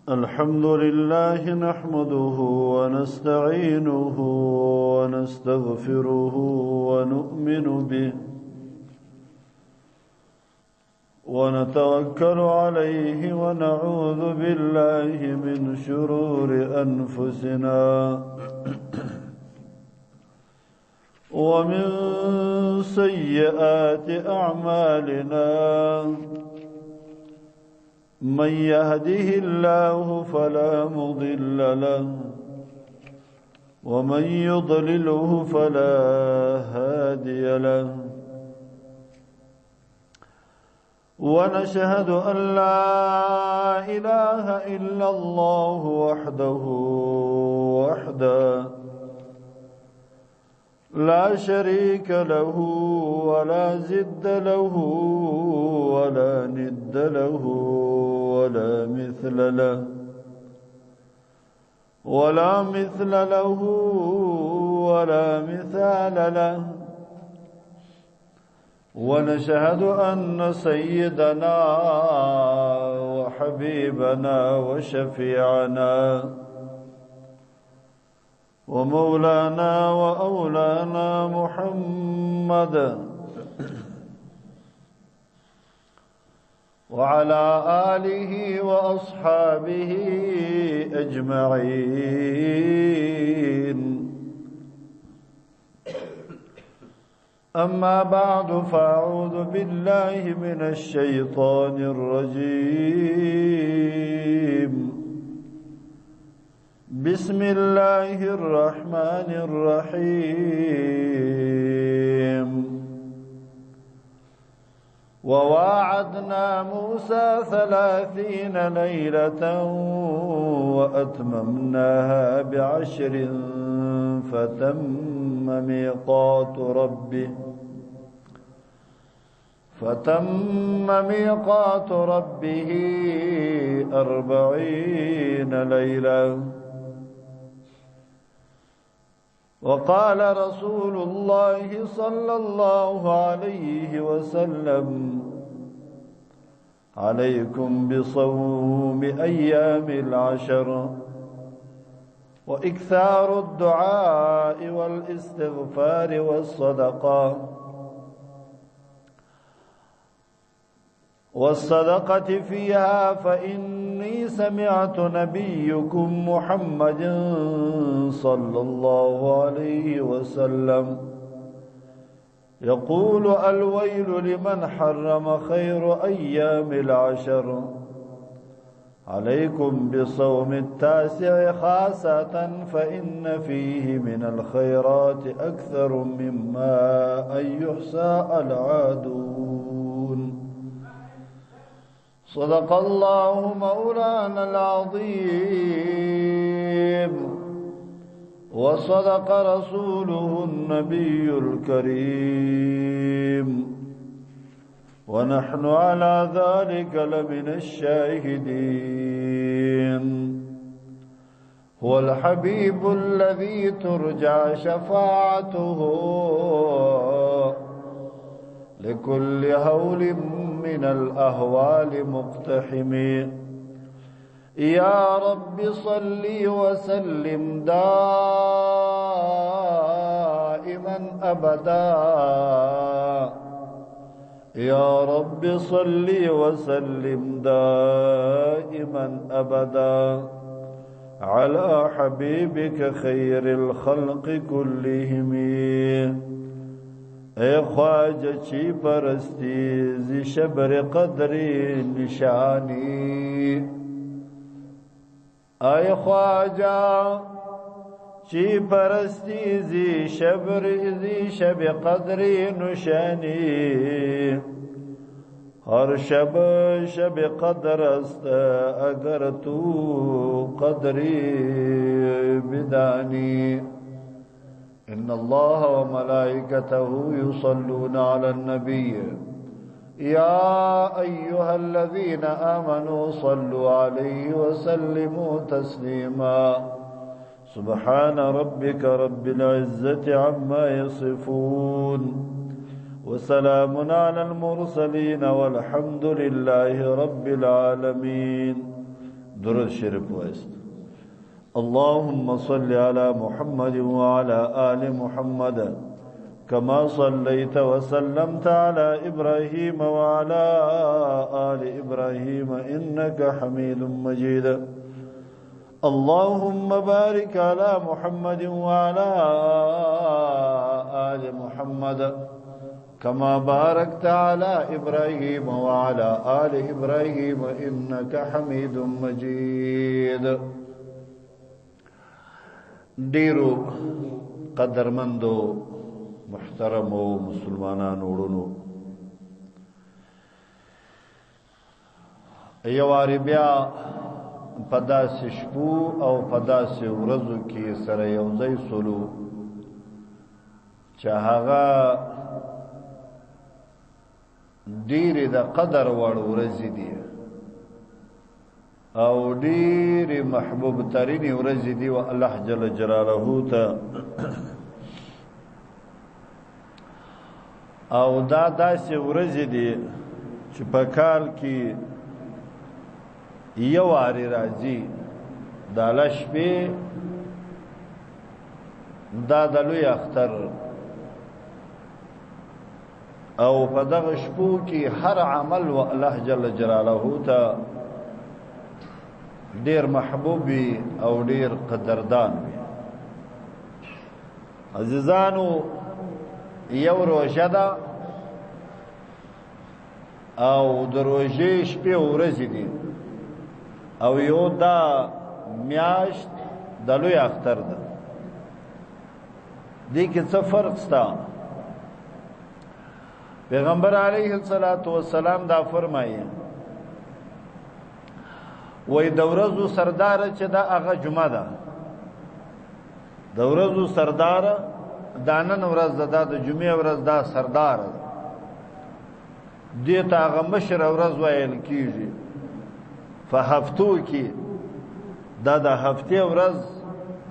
الحمد لله نحمده ونستعينه ونستغفره ونؤمن به ونتوكل عليه ونعوذ بالله من شرور أنفسنا ومن سيئات أعمالنا من يهده الله فلا مضل له ومن يضلله فلا هادي له ونشهد أن لا إله إلا الله وحده لا شريك له ولا زد له ولا ند له ولا مثل له ولا مثال له ونشهد أن سيدنا وحبيبنا وشفيعنا ومولانا وأولانا محمدا وعلى آله وأصحابه أجمعين أما بعد فأعوذ بالله من الشيطان الرجيم بسم الله الرحمن الرحيم وواعدنا موسى 30 ليلة وأتممناها ب10 فتم ميقات ربه 40 ليلة وقال رسول الله صلى الله عليه وسلم عليكم بصوم أيام العشر وإكثار الدعاء والاستغفار والصدقة فيها فإني سمعت نبيكم محمد صلى الله عليه وسلم يقول الويل لمن حرم خير أيام العشر عليكم بصوم 9 خاصة فإن فيه من الخيرات أكثر مما أن يحصى العادون صدق الله مولانا العظيم وصدق رسوله النبي الكريم ونحن على ذلك لمن الشاهدين هو الحبيب الذي ترجى شفاعته لكل هول من الأهوال مقتحم يا رب صل وسلم دائما أبدا يا رب صل وسلم دائما أبدا على حبيبك خير الخلق كلهم اے خواجہ چی پرستی زی شبر قدری نشانی اے خواجہ چی پرستی زی شب قدری نشانی ہر شب قدر است اگر تو قدری بدانی إن الله وملائكته يصلون على النبي يا أيها الذين آمنوا صلوا عليه وسلموا تسليما سبحان ربك رب العزة عما يصفون وسلام على المرسلين والحمد لله رب العالمين. درود شریف وایست. اللهم صل على محمد وعلى آل محمد كما صليت وسلمت على إبراهيم وعلى آل إبراهيم إنك حميد مجيد. اللهم بارك على محمد وعلى آل محمد كما باركت على إبراهيم وعلى آل إبراهيم إنك حميد مجيد. ډیرو قدرمندو محترمو مسلمانانو وړونو، یو وارې بیا په داسې شپو او په داسې ورځو کې سره یو ځای سولو چې هغه ډېرې د قدر وړ ورځې دي او ډېرې محبوب ترینې ورځې دي و الله جل جلاله ته او دا داسې ورځې دي چې په کال کې یو وارې راځي. دا لشپې دا د لوی اختر او په دغه شپو کې هر عمل و الله جل جلاله ته ډېر محبوب وي او ډېر قدردان وي. عزیزانو، یو روژه ده او د روژې شپې ورځې دي او یو دا میاشت د لوی اختر ده. دې کې څه فرق شته؟ پیغمبر علیه الصلاة والسلام دا فرمایي وای د ورځو سردار چې دا هغه جمعه ده. د ورځو سردار دا نن ورځ ده، د جمعې ورځ دا سردار ده. دې ته هغه مشر ورځ ویل کیږي. په هفتو کې دا د هفتې ورځ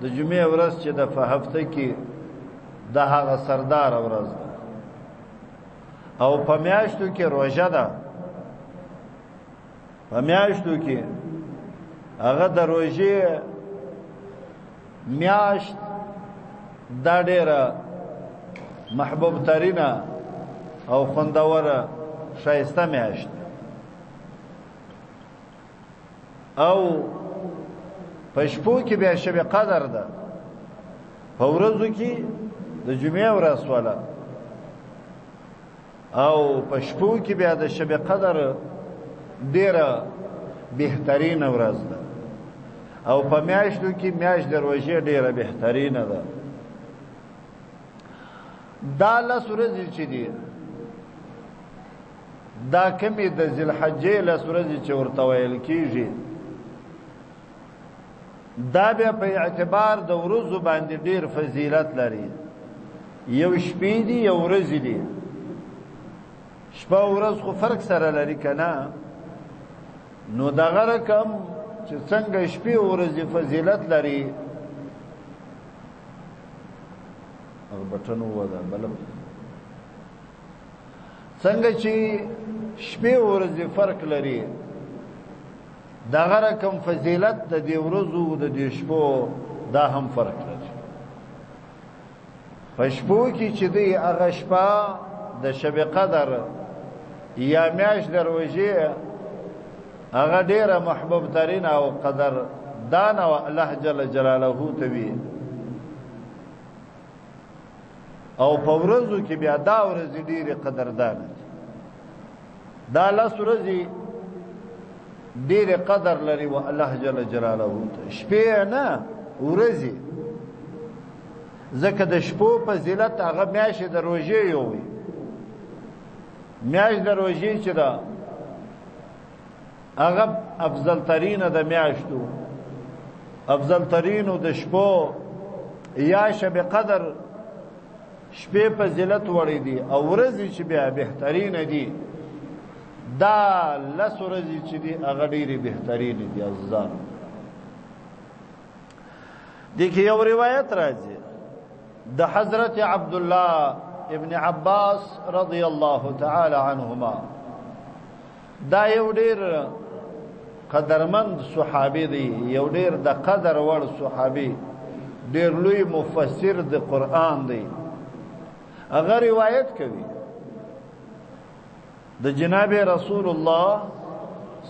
د جمعې ورځ چې د په هفته کې دا هغه سردار ورځ ده. او په میاشتو کې روژه ده. په میاشتو کې هغه د روژې میاشت دا ډېره محبوب ترینه او خوندوره ښایسته میاشت او په شپو کې بیا شب قدر ده. په ورځو کې د جمعې ورځ ولا او په شپو کې بیا د شب قدر ډېره بهترینه ورځ ده او په میاشتو کې میاشت د روژې ډېره بهترینه ده. دا لس ورځې چې دي دا کمې د ذوالحجې لس ورځې چې ورته ویل کېږي دا بیا په اعتبار د ورځو باندې ډېر فضیلت لري. یو شپې دي یو ورځې دي. شپه او ورځ خو فرق سره لري که نه؟ نو دغه رقم چې څنګه شپې او ورځې فضیلت لري بټن ودا بلب څنګه چې شپې او ورځې فرق لري دغه رقم فضیلت د دې ورځو د دې شپو دا هم فرق لري. په شپو کې چې دی هغه شپه د شب قدر یا میاشت د روژې هغه ډېره محبوب ترینه او قدر دانه و الله جل جلاله ته وي. او په ورځو کې بیا دا ورځې ډېرې قدردانه دي. دا لس ورځې ډېرې قدر لري و الله جل جلاله ته. شپې نه ورځې، ځکه د شپو فضیلت هغه میاشت د روژې یو وي. میاشت د روژې چې ده هغه افضل ترینه د میاشتو، افضل ترینو د شپو یا شب قدر شپې فضیلت وړي دي او ورځې چې بیا بهترینه دي دا لس ورځې چې دي هغه ډېرې بهترینې دي. عزیزانو، دیکھیں یو روایت راځي د حضرت عبدالله ابن عباس رضی الله تعالی عنهما دا یو ډیر قدرمند صحابي دی یو ډیر د قدر وړ صحابي ډیر لوی مفسر د قرآن دی هغه روایت کوي د جناب رسول الله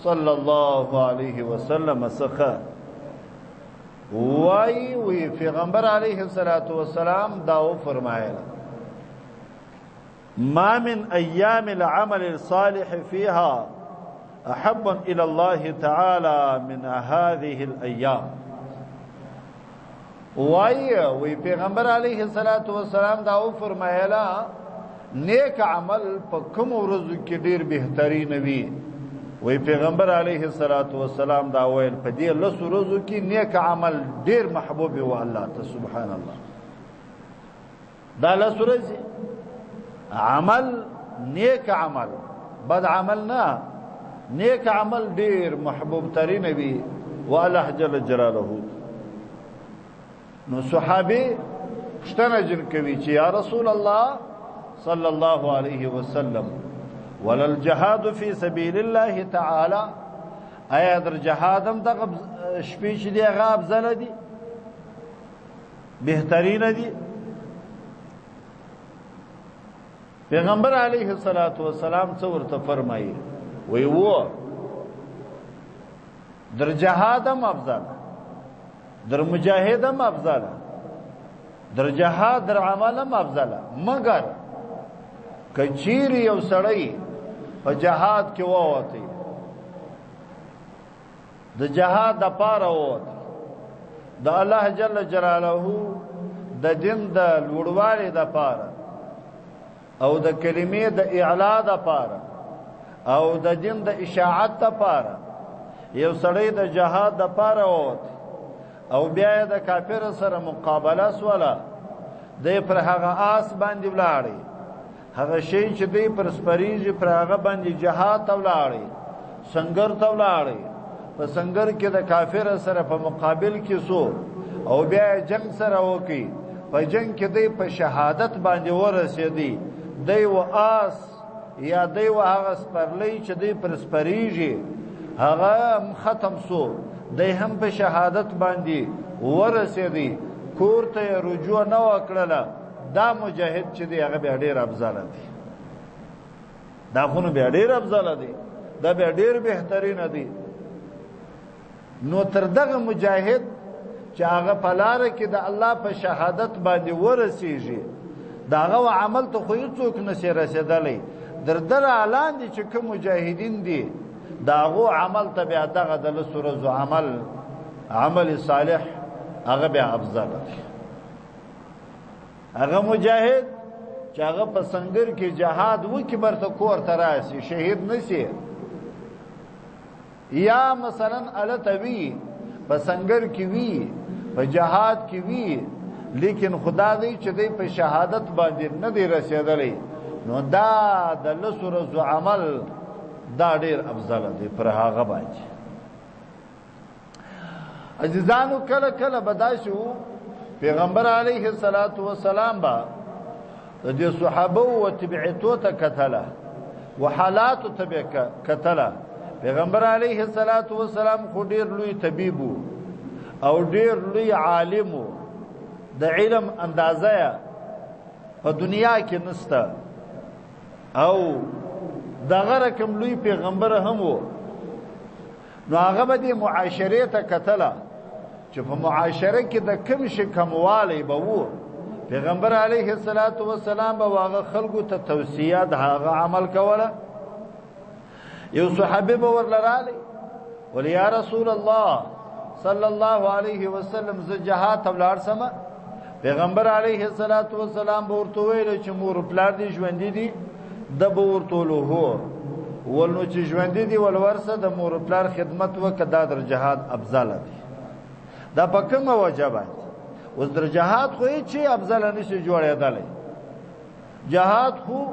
صلی الله علیه وسلم څخه وی پیغمبر علیه الصلاة والسلام داو فرمایله ما من ایام العمل الصالح فيها احب الى الله تعالى من هذه الايام وی پیغمبر علیه الصلاة والسلام داو فرمایله نیک عمل په کوم ورځو کې ډیر بهترین وي وی پیغمبر علیه الصلاة والسلام دا ویل په دې لسو ورځو کې نیک عمل ډیر محبوب و الله ته سبحان الله دا لسو ورځې عمل نیک عمل بد عمل نه نیک عمل ډیر محبوب ترین وي و الله جل جلاله نو صحابي شتنه جن کوي چې یا رسول الله صلی الله علیه وسلم ولل جهاد فی سبیل الله تعالی آیا در جهادم دغه شپې چې دی هغه افضل دي بهترین دي پیغمبر علیه الصلاة والسلام څه ورته فرمایي وی و در جهادم افضل در مجاهدم افضل در جهاد در عملم افضل مگر کچیر یو سړی په جهاد کې ووتی د جهاد د پاره ووتی د الله جل جلاله د دین د لوړوالي د پاره او د کلمې د اعلا د پاره او د دین د اشاعت د پاره یو سړی د جهاد د پاره ووتی او بیا د کافر سره مقابله سوله د پر هغه آس باندې ولاړی هغه شی چې دی پر سپریږي پر هغه باندې جهاد ته ولاړی سنگر ته ولاړی په سنگر کې د کافر سره په مقابل کې سو او بیا جنگ سره وکي په جنگ کې دی په شهادت باندې ورسېدی دی و آس یا دی و هغه سپرلی چې دی پر سپریږي هغه ختم سو دی هم په شهادت باندې ورسېدی کور ته رجوع نه وکړله دا مجاهد چې دی هغه بیا ډیر افضل دی دا خونو بیا ډیر افضل دی دا بیا ډیر بهترین دی نو تر دغه مجاهد چې هغه په لاره کې د الله په شهادت باندې ورسیږي داغه عمل ته خو هیڅوک نشي رسیدلی در اعلان دي چې کوم مجاهدین دي داغه عمل ته بیا دغه د لسورزو عمل صالح هغه بیا افضل دی هغه مجاهد چې هغه په سنگر کې جهاد وکي برته کور ته راسي شهید نشي یا مثلا التوی په سنگر کې وی په جهاد کې وی لیکن خدا دې چې دې په شهادت باندې نه دی رسیدلی نو دا د لسورزو عمل دا ډیر افضل دی پر هغه باندې عزیزانو کله کله بداشو پیغمبر علیه الصلاة والسلام با د صحابه او تبعیتو ته کتله وحالات تبع کتله پیغمبر علیه الصلاة والسلام خو ډیر لوی طبيب او ډیر لوی عالم د علم اندازه په دنیا کې نسته او دغه رقم لوی پیغمبر هم وو نو هغه به د معاشره ته کتله چې په معاشره کې د کم شي کموالی به وو پیغمبر علیه الصلاة والسلام به واغه خلقو ته توصیه د هغه عمل کوله یو صحابي به ورلرالی ولی یا رسول الله صلی الله علیه وسلم ز جهاد ولار سما پیغمبر علیه الصلاة والسلام به ورته ویل چې مور پلار دي ژوند دي د به ورته هو ولنو چې ژوند دي ولورسه د مور پلار خدمت وکړه د جهاد افضل دي دا پکمه وجبه اوس در جهاد خو چې افضل نشي جوړېدل جهاد خو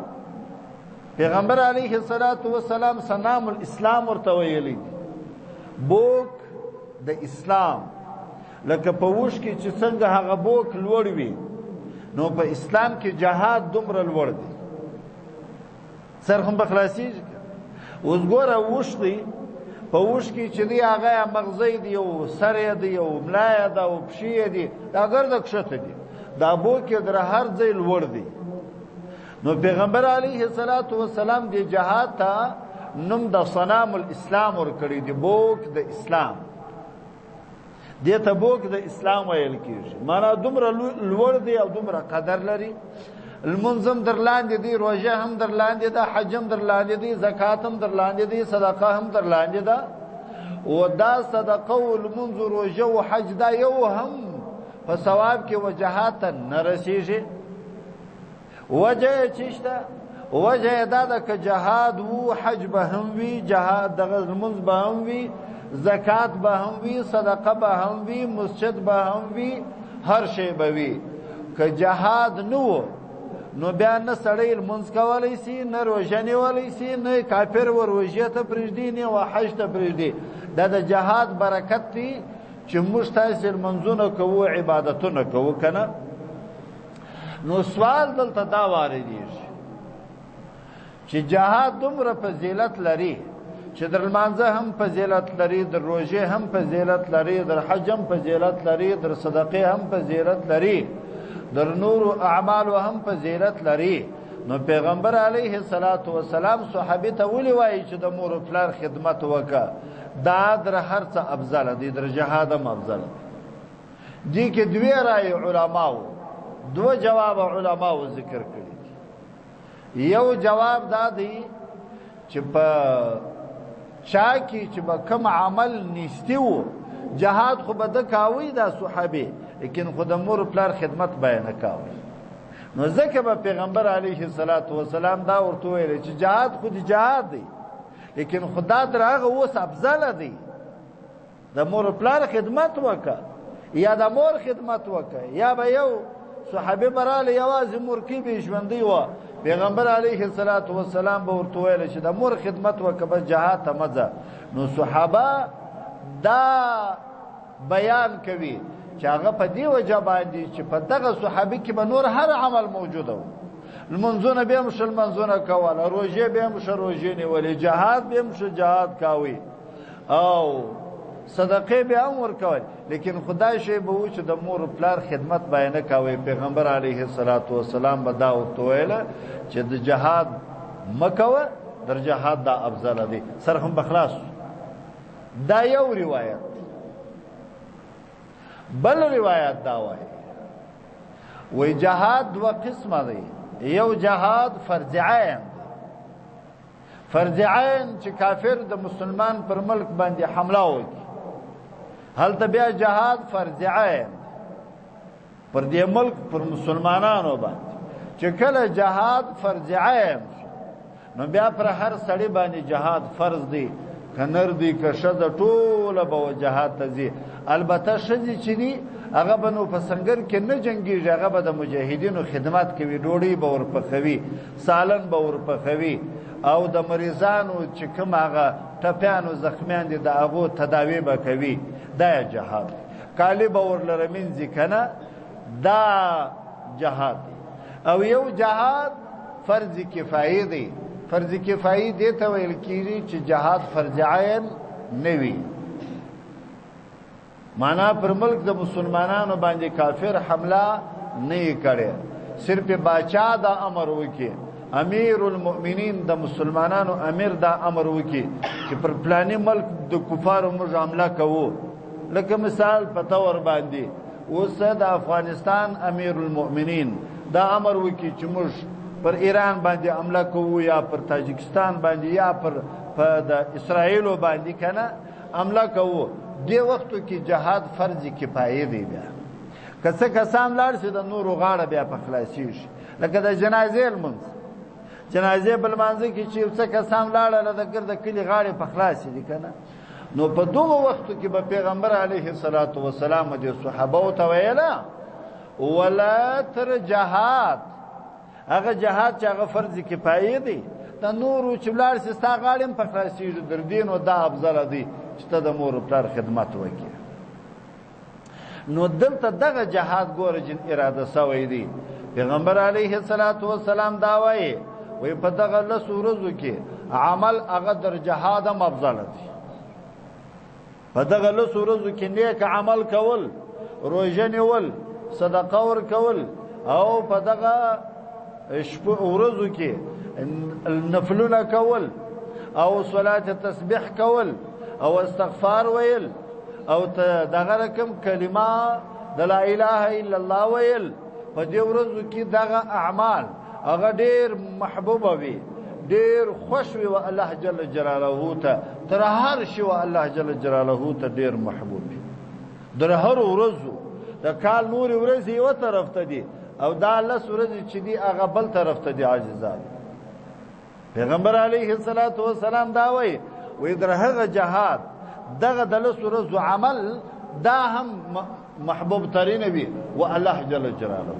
پیغمبر علیه الصلاة والسلام سنام الاسلام ورته ویلي بوک د اسلام لکه په وش کې چې څنګه هغه بوک لوړ وي نو په اسلام کې جهاد دومره لوړ دی سر هم به خلاصیږي اوس ګوره وش دی په وش کې چې دی هغه مغزی دی او سر یې دی او ملا یې ده او پښې یې دي دا ګرده کښته دي دا بوک یې در هر ځای لوړ دی نو پیغمبر علیه الصلاۃ والسلام دی جهاد ته نوم د صنام الاسلام ورکړی دی بوک د اسلام دې ته بوک د اسلام ویل کېږي معنا دومره لوړ دی او دومره قدر لري المنظم در لاندې دی روژه هم در لاندې ده حج هم در لاندې دی زکات هم در لاندې دی صدقه هم در لاندې ده او دا صدقه او المنظ روژه او حج دا یو هم په ثواب کې وجهات ته نه رسیږي وجه چشته وجه دا ده که جهاد و حج به هم وي جهاد دغه المنظ به هم وي زکات به هم وي صدقه به هم وي مسجد به هم وي هر شی به وي که جهاد نو نو بیا نه سړی لمونځ کولی سي نه روژه نیولی سي نه کافر و روژې ته پرېږدي نه و حج ته پرېږدي دا د جهاد برکت دی چې موږ تاسې لمونځونه کوو عبادتونه کوو که نه نو سوال دلته دا واردېږي چې جهاد دومره فضیلت لري چې در لمانځه هم فضیلت لري در روژې هم فضیلت لري در حج هم فضیلت لري در صدقې هم فضیلت لري در نور اعمال هم فضیلت لري نو پیغمبر علیه الصلاۃ والسلام صحابه ته ولي وایي چې د مور پلار خدمت وکړه دا در هر څه افضل دي در جهاد هم افضل دي کې دوی رائے علماو دو جواب علماو ذکر کړي یو جواب دا دی چې په چا کې چې به کوم عمل نشتی و جهاد خو به د کاوی دا صحابه لیکن خود مور پلار خدمت بیان کاوه نو ځکه به پیغمبر علیه الصلاۃ والسلام دا ورته ویل چې جهاد خود جهاد دی لیکن خدا درغه اوس افضل دی د مور پلار خدمت وکړه یا د مور خدمت وکړه یا به یو صحابه براله یوازې مور کې به ژوندۍ و پیغمبر علیه الصلاۃ والسلام به ورته ویل چې د مور خدمت وکړه بس جهاد ته مزه نو صحابه دا بیان کوي چې هغه په دی وجه باندې چې په دغه صحابه کې به نور هر عمل موجود و المنځونه به هم شل منځونه کول روژه به هم شل روژې نیولې جهاد به هم شل جهاد کاوي او صدقې به هم ورکول لیکن خدای شی به و چې د مور پلار خدمت بیان کاوي پیغمبر علیه الصلاۃ والسلام به دا ورته ویل چې د جهاد مکوه در جهاد دا افضل دی سره هم بخلاص دا یو روایت بل روایت دا وای جهاد دو قسمه دی یو جهاد فرض عین فرض عین چې کافر د مسلمان پر ملک باندې حمله وکړي هلته بیا جهاد فرض عین پر دې ملک پر مسلمانانو باندې چې کله جهاد فرض عین نو بیا پر هر سړی باندې جهاد فرض دی کنر دی که ښځه ټوله به جهاد ته ځي البته ښځې چې دي هغه به نو په سنګر کې نه جنګېږي هغه به د مجاهدینو خدمت کوي ډوډۍ به ورپخوي سالن به ورپخوي او د مریضانو چې کوم هغه ټپیانو زخمیان دي د هغو تداوی به کوي دا جهاد کالی به ورلره مینځي که نه دا جهاد او یو جهاد فرض کفایي دی فرض کفایي دې ته ویل کېږي چې جهاد فرض عین نه وي معنا پر ملک د مسلمانانو باندې کافر حمله نه کړي صرف باچا دا امر وکي امیر المؤمنین د مسلمانانو امیر دا امر وکي چې پر پلاني ملک د کفارو موږ حمله کوو لکه مثال په تور باندې اوس د افغانستان امیر المؤمنین دا امر وکي چې موږ پر ایران باندې حمله کوو یا پر تاجکستان باندې یا پر د اسرائیل باندې کنه حمله کوو دی وختو کې جهاد فرض کفایي دی بیا کڅه کسان لاړ شي د نورو غاړه بیا په خلاصي شي لکه د جنازې لمونځ جنازې بل مانځي کې چې څه کسان لاړل د ګرد کلی غاړه په خلاصي دي کنه نو په دوه وختو کې به پیغمبر علیه الصلاۃ والسلام د صحابه او تویلا ولا تر جهاد هغه جهاد چې هغه فرض کفایي دی د نورو چې لاړ شي ستا غاړه په خلاصي در دین او دا افضل دی چې ته د مور پلار خدمت وکړي نو دلته دغه جهاد ګوره جن اراده سوی دی پیغمبر علیه الصلاۃ والسلام دا وایي وی په دغه لس ورځو کې عمل هغه در جهاد هم افضل دی په دغه لس ورځو کې نیک عمل کول روژه نیول صدقه ورکول او په دغه ورځو کې نفلونه کول او صلات تسبیح کول او استغفار ویل او دغه رقم کلمه د لا اله الا الله ویل په دې ورځو کې دغه اعمال هغه ډیر محبوب وي ډیر خوش وي او الله جل جلاله ته تر هر شي او الله جل جلاله ته ډیر محبوب وي در هر ورځو د کال نور ورځې یو طرف ته دي او دا لس ورځې چې دي هغه بل طرف ته دي عاجزان پیغمبر علیه الصلاۃ والسلام دا وی در هغه جهاد دغه د لس ورځو عمل دا هم محبوب ترین وي او الله جل جلاله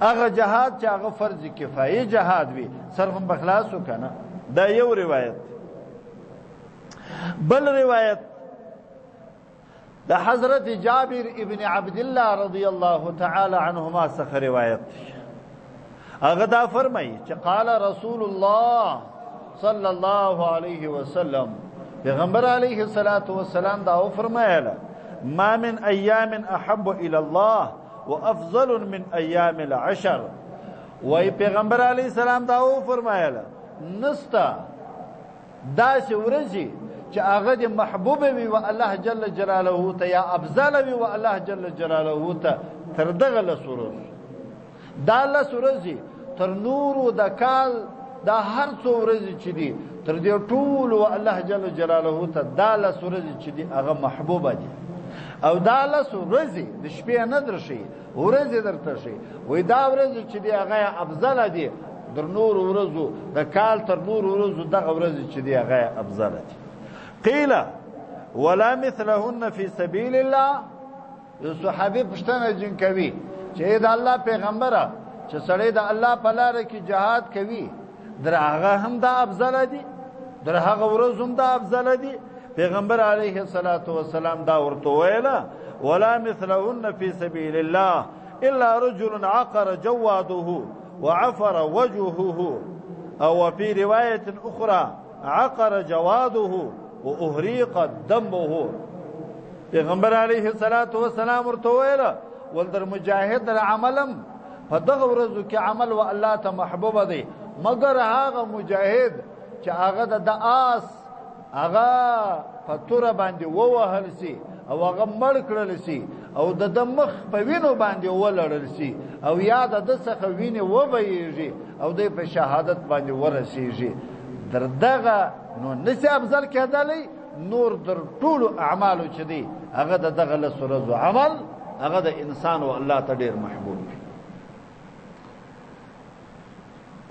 هغه جهاد چې هغه فرض کفایي جهاد وي صرف بخلاص وکنه دا یو روایت بل روایت د حضرت جابر ابن عبد الله رضی الله تعالی عنهما څخه روایت هغه دا فرمایي چې قال رسول الله صلی الله علیه وسلم پیغمبر علیه الصلاۃ والسلام دا فرمایله ما من ایام احب الى الله وافضل من ایام العشر وای پیغمبر علیه السلام دا فرمایله نستا دا ورځي چې هغه د محبوب وي او الله جل جلاله ته یا افضل وي او الله جل جلاله ته تر دغه لسورز دا لسورزي تر نور د کال دا هر څو ورځې چې دي تر دې ټول او الله جل جلاله ته دا لسورزي چې دي هغه محبوب دي او دا لسورزي د شپې نه درشي ورځې درته شي وای دا ورځې چې دي هغه افضل دي در نور ورځو د کال تر نور ورځو دغه ورځې چې دي هغه افضل دي قیل ولا مثلهن فی سبیل الله یو صحابي پښتنه جن کوي چې د الله پیغمبره چې سړی د الله په لار کې جهاد کوي در هغه هم دا افضل دي در هغه ورځ هم دا افضل دي پیغمبر علیه الصلاۃ والسلام دا ورته ویلا ولا مثلهن فی سبیل الله الا رجل عقر جواده وعفر وجهه او في روايه اخرى عقر جواده واهريق دمه پیغمبر علیه الصلاۃ والسلام ورته ویلا ولدر مجاهد در عملم په دغه ورځو کې عمل و الله ته محبوب دی مگر هغه مجاهد چې هغه د آس هغه په تور باندې ووهل سي او هغه مړ کړل سي او د مخ په وینو باندې ولړل سي او یا د څخه ویني وبېږي او د په شهادت باندې ورسیږي در دغه نو نسی افضل کېدلی نور در ټول اعمالو چې دی هغه دغه لسورزو عمل هغه د انسان او الله ته ډیر محبوب دی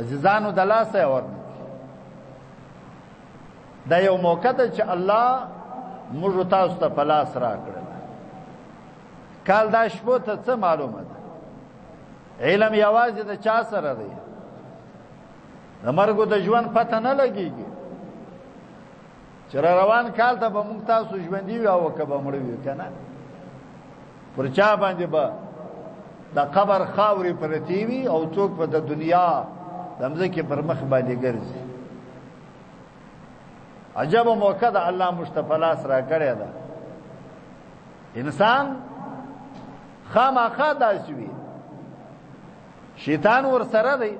عزیزانو د لاسه ورنه دا یو موقع ده چې الله موږ تاسو ته په لاس راکړل کال دا شپو ته څه معلومه ده علم یوازې د چا سره دی د مرګو د ژوند پته نه لګېږي چې روان کال ته به موږ تاسو ژوندي وي او که به مړه وي که نه پر چا باندې به د قبر خاورې پرتې وي او څوک به د دنیا د مځکې پر مخ باندې ګرځي عجب موقع ده الله مصطفی لاس را کړی ده انسان خامخا داسې وي شیطان ورسره دی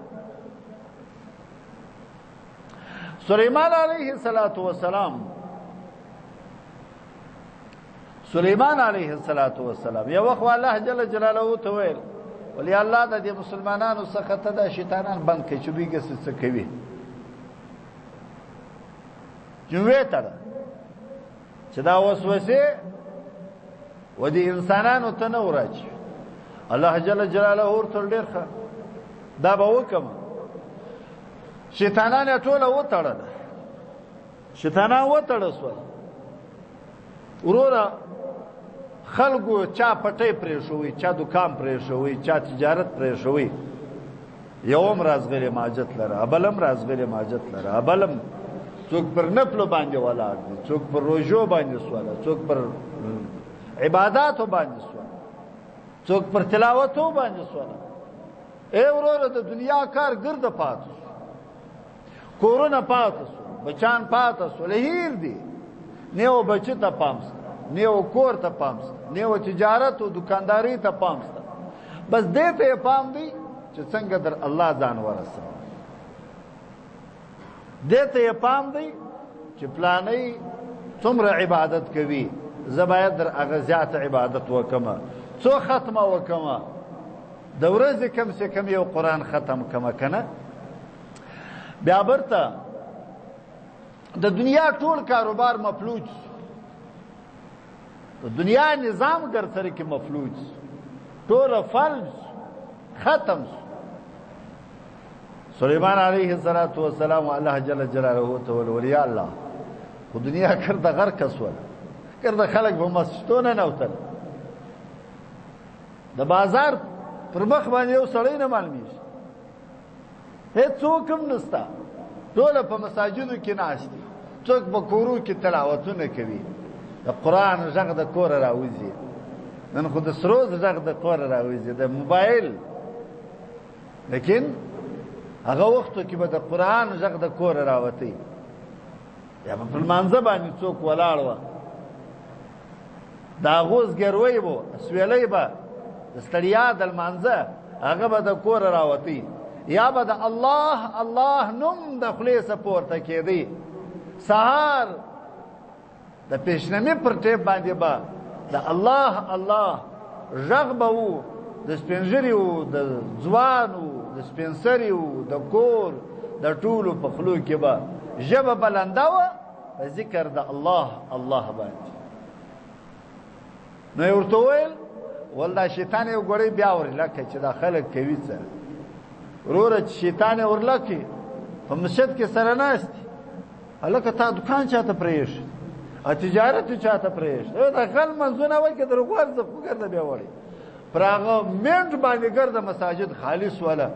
سلیمان علیه السلام سلیمان علیه السلام یو وخت الله جل جلاله ته ویل ولی الله د دې مسلمانانو څخه ته د شیطانان بند کړي چې دوی څه کوي جوړه تر چې دا وسوسه و دې انسانانو ته نه ورچ الله جل جلاله ورته ډیر ښه دا به وکم شیطانان ټول وتړل شیطانان وتړل سو ورورا خلقو چا پټې پرې شوې چا دکان پرې شوې چا تجارت پرې شوې یوم رازغلی ماجت لره ابلم رازغلی ماجت لره ابلم څوک پر نفل باندې ولاړ څوک پر روزو باندې سواله څوک پر عبادت باندې سواله څوک پر تلاوتو باندې سوله. اے وروره د دنیا کار ګرده پاتې شو، کورونه پاتې شو، بچان پاتې شو، هیر دي، نه یو بچي ته پام شته، نه یو کور ته پام شته، نه یو تجارت او دکانداري ته پام شته. بس دې ته پام دی چې څنګه در الله ځان ورسوي. دې ته پام دی چې پلانې څومره عبادت کوي، زه باید در هغه زیات عبادت وکړم، څو ختمه وکړم، د ورځې کم سے کم یو قرآن ختم کړم که نه. بیا برته د دنیا ټول کاروبار مفلوج، د دنیا نظام ګر سره کې مفلوج، ټول فلج ختم شو. سلیمان علیه السلام الله جل جلاله ته ویل یا الله خو دنیا کرده غرق شول، کرده خلک به مسجدونه نه وتل، د بازار پر مخ باندې یو سړی نه معلومیږي، هېڅوک هم نسته، ټول په مساجدو کې ناست دي، څوک په کورو کې تلاوتونه کوي، د قرآن غږ د کوره راوځي. نن خو د سرو غږ د کوره راوځي، د موبایل، لیکن هغه وختو کې به د قرآن غږ د کوره راوتی. یا په لمانځه باندې څوک ولاړ وه، د هغو زګیروی به سویلی به د ستړیا د لمانځه هغه به د کوره راوتی، یا به د الله الله نوم د خولې څخه پورته کېدی. سهار د پیشنمې پر ټیپ باندې به د الله الله غږ به و، د سپین ږیري و، د ځوان و، د سپین سري و، د کور د ټولو په خولو کې به ژبه بلنده وه په ذکر د الله الله باندې. نو یې ورته وویل ول دا شیطان یې وګورئ بیا ورلکه چې دا خلک کوي څه. وروره چې شیطان یې ورلکې په مسجد کې سره ناست دي، هلکه تا دکان چاته پرېښ، تجارت چاته پرېښ، دا خل منځونه وکړه در غورځه خو ګرده بیا وړې. پر هغه منټ باندې ګرده مساجد خالي سوله،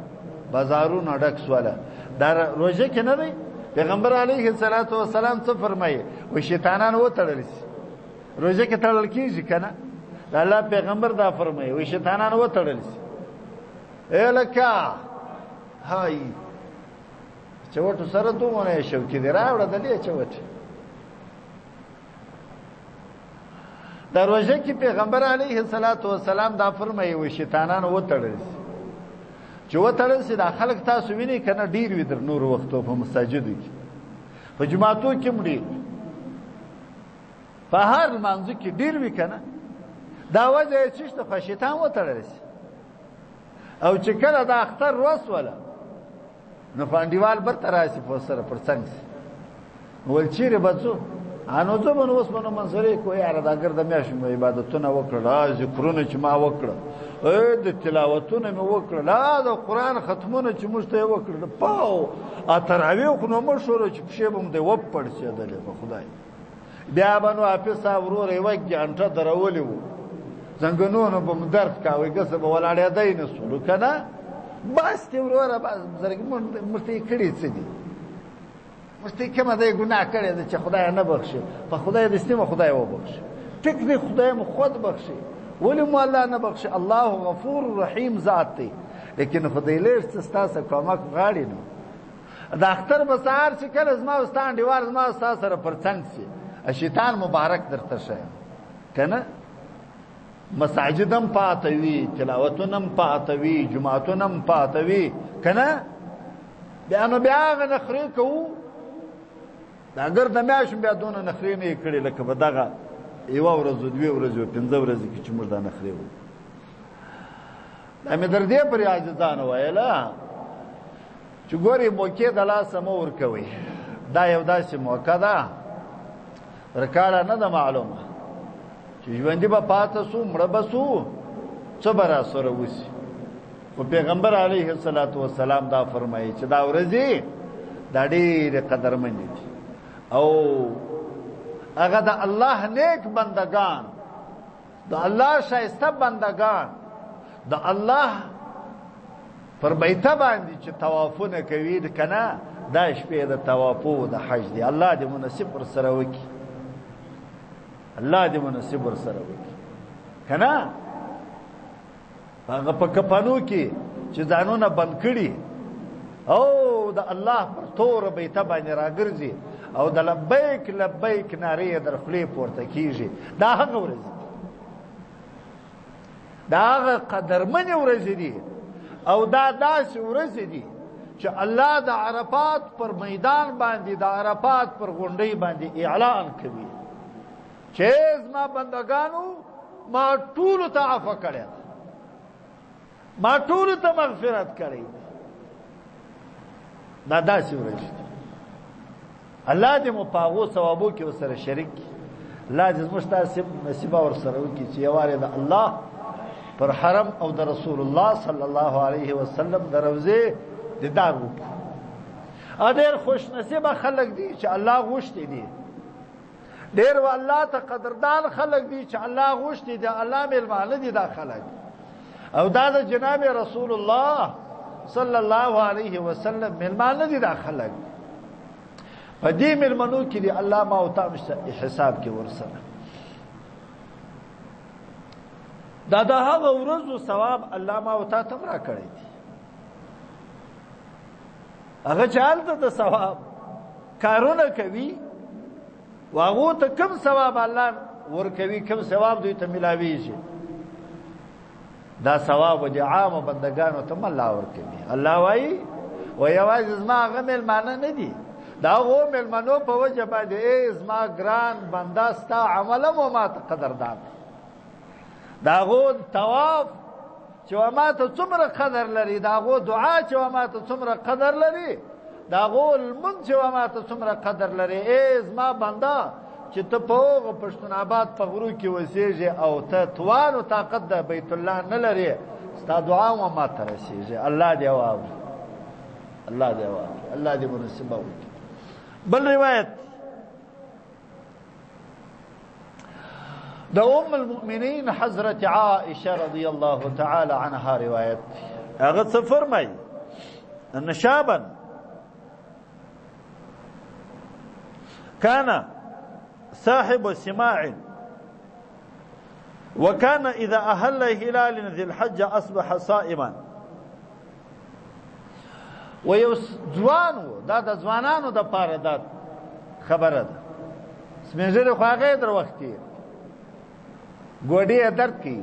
بازارونه ډک سوله. دا روژه کې نه دی پیغمبر علیه السلام څه فرمایي؟ وایي شیطانان وتړل شي. روژه کې تړل کېږي که نه؟ د الله پیغمبر دا فرمایي، وایي شیطانان وتړل شي. ای لکه هاي چوټو سره دومره شوکي دی، راوړه د دې چوټ. د روژه کې پیغمبر علیه السلام دا فرمایي، وایي شیطانان وتړل شي. چې وتړل شي دا خلک تاسو وینئ که نه؟ ډېر وي در نورو وختو په مساجدو کې، په جوماتو کې هم ډېر وي، په هر لمانځه کې ډېر وي که نه؟ دا وجه یې څه شته؟ خو شیطان وتړل شي. او چې کله د اختر وسوله نو په انډیوال برته راشي، په سره پر څنګ شي، ویل چیرې به ځو؟ نو ځو به نو اوس به نو منظرې کوو، یاره دا ګرده میاشت مې عبادتونه وکړل، ذکرونه چې ما وکړه، د تلاوتونه مې وکړل، د قرآن ختمونه چې موږ ته یې وکړل، پاو تراویح خو نو مړ شولو چې پښې به مو دی وپړسېدلې په خدای. بیا به نو حافظ صاحب وروره یوه ګنټه درولې وو، زنګنونو به مو درد کاوه، ګسه به ولاړېدی نه سولو که نه؟ بس دې وروره موږ ته یې کړي څه دي؟ موږ ته یې کومه دی ګناه کړې ده چې خدای نه بخښي؟ په خدای دستي مو خدای وبخښي، ټیک دی خدای مو خود بخښي، ولې مو الله نه بخښي؟ الله غفور رحیم ذات دی، لیکن خدای لږ څه ستاسو کومک غواړي. نو د اختر به سهار چې کله زما او ستا انډیوال زما او ستا سره پر څنګ شي، شیطان مبارک درته ښیم که نه؟ مساجد هم پاته وي، تلاوتونه هم پاته وي، جماعتونه هم پاته وي که نه؟ بیا نو بیا هغه نخرې کوو، دا ګرده میاشت بیا دونه نخرې نه یې کړې لکه په دغه یوه ورځ و دوې ورځې و پنځه ورځې کې چې موږ دا نخرې وو. دا مې در دې پورې عاجزانه ویله چې ګورې موقع د لاسه مه ورکوئ، دا یو داسې موقع ده رکاړه نه ده معلومه چې ژوندي به پاته سو، مړه به سو، څه به را سره وسي. خو پیغمبر علیه السلام دا فرمایي چې دا ورځې دا ډېرې قدرمنې دي، او هغه د الله نیک بندگان، د الله ښایسته بندگان، د الله پر بیته باندې چې طوافونه کوي که نه؟ دا شپې د طوافو د حج دی. الله دې مناسب ورسره وکړي، الله دې مناسب ورسره وکړي که نه؟ هغه په کفنو کې چې ځانونه بند کړي او د الله پر تور بیته باندې راګرځي او د لبیک لبیک نارې در خولې پورته کیږي دا هغه ورځ دا هغه قدرمنې ورځې دي او دا داسې ورځې دي چې الله د عرفات پر میدان باندې د عرفات پر غونډۍ باندې اعلان کوي چې زما بندگانو ما ټولو ته عفو کړی ما ټولو ته مغفرت کړی دا داسې ورځې دي الله دې مو په هغو ثوابو کې ورسره شریک کړي الله دې زموږ ته نصیبه ورسره وکړي چې یوارې د الله پر حرم او د رسول الله صلی الله علیه وسلم د روضې دیدار وکړي ډېر خوش نصیبه خلک دي چې الله غوښتي دي ډېر و الله ته قدردان خلک دي چې الله غوښتي دي الله میلمانه دي دا خلک او دا د جناب رسول الله صلی الله علیه وسلم میلمانه دي دا خلک په دې میلمنو کې دي الله ما او تاسو حساب کې ورسره دا د هغه ورځو ثواب الله ما او تاسو را کړی دي هغه چالت د ثواب کارونه کوي واغو ته کم ثواب الله ور کوي کم ثواب دوی ته ملاويږي دا ثواب د عام بندگانو ته الله ور کوي الله وایي و یواز ما غمل معنی نه دي دا غو ملمنو په وجه باندې زما ګران بندا ستا عمله مو ما ته قدردان دا غو طواف چې ما ته څومره قدر لري دا غو دعا چې ما ته څومره قدر لري دا غو المنځ چې ما ته څومره قدر لري زما بندا چې ته په پښتون آباد په غرو کې وسېږي او ته توان او طاقت د بیت الله نه لري ستا دعا مو ما ته رسېږي الله دې واوري الله دې واوري الله دې مناسبه وکړي بل روایت د المؤمنین حضرت عائشه رضی الله تعالی عنها روایت هغه څه فرمایي ان شابا كان صاحب سماع وكان اذا اهل هلال ذي الحج اصبح صائما و یو ځوانو دا د ځوانانو د پاره دا خبره ده سمېږي خو هغه در وختي ګوډي درد کی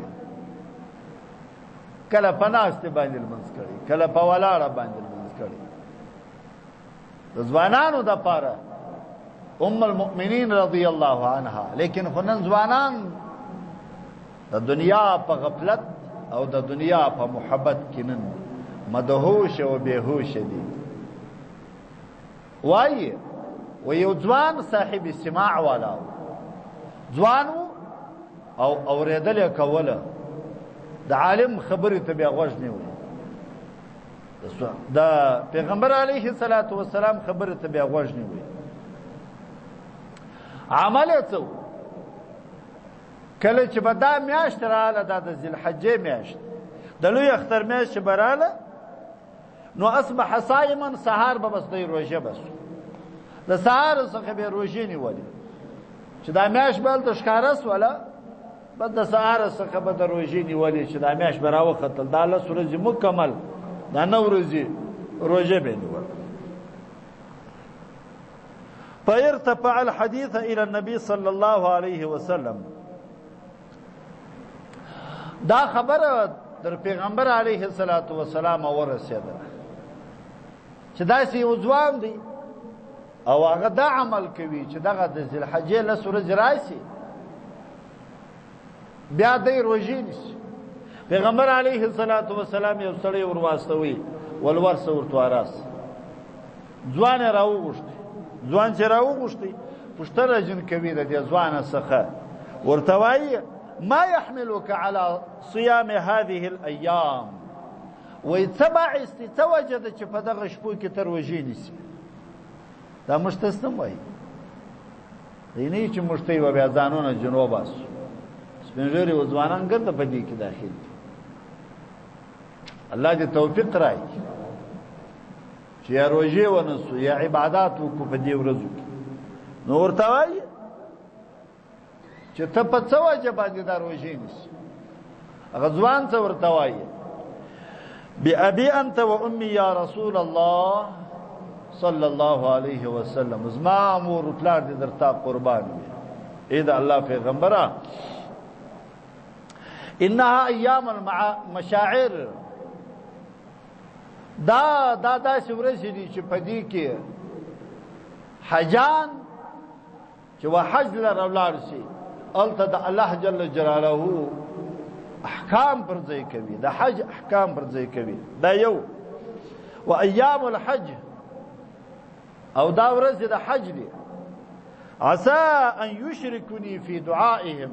کله پناست باندې المنځ کړي کله په ولاړه باندې المنځ کړي د ځوانانو د پاره المؤمنین رضی الله عنها لیکن خنن ځوانان د دنیا په غفلت او د دنیا په محبت کې نن مدهوش او بهوش دي وای و یو ځوان صاحب سماع والا ځوانو او اوریدل کوله د عالم خبرې ته بیا غوږ نیوي د پیغمبر علیه الصلاۃ والسلام خبرې ته بیا غوږ نیوي عمل څه کله چې بدا میاشت رااله د ذوالحجې میاشت د لوی اختر میاشت براله نو اصبح صائما سحر به بس دی روزه بس د سحر څخه به روزه نیولې چې دا میاشت بل د ښکارس ولا بد د سحر څخه به د روزه نیولې چې دا میاشت براو خپل د الله سورې مکمل دا نو ورځي روزه به نیول فارتفع الحديث الى النبي صلى الله عليه وسلم دا خبره در پیغمبر علیه الصلاۃ والسلام ورسېده چې دا سی ځوان دی او هغه دا عمل کوي چې دغه د ذوالحجې له سورې راشي بیا د روزې نشي پیغمبر علیه الصلاۃ والسلام یو سړی ورواستوي ولورس ورته راس ځوان راوغشتي ځوان چې راوغشتي پښتره جن کوي د ځوان څخه ورته وایي ما يحملك على صيام هذه الايام ويتبع استوجد چې په دغه شپو کې تر وژې نشي دا مشتستم وای دیني چې مشتي و بیا ځانونه جنوب اس سپینځري و ځوانان ګرځي په دې کې داخل الله دې توفیق راکړي چې یا روزه ونسو یا عبادت وکړو په دې ورځو نو ورته وای چې ته په څه وجه باندې دا روزه نیسې هغه ځوان څه ورته وایي بأبي أنت وأمي يا رسول الله صلى الله عليه وسلم زما مور پلار دې درتا قربان وي اې دا الله پیغمبره انها ايام المشاعر دا ورځې دي چې پدې کې حجان چې وحج لره ولاړ شي الته د الله جل جلاله احکام پر ځای کوي د حج احکام پر ځای کوي دا یو و ایام الحج او دا ورځ د حج دي عسى ان يشركني في دعائهم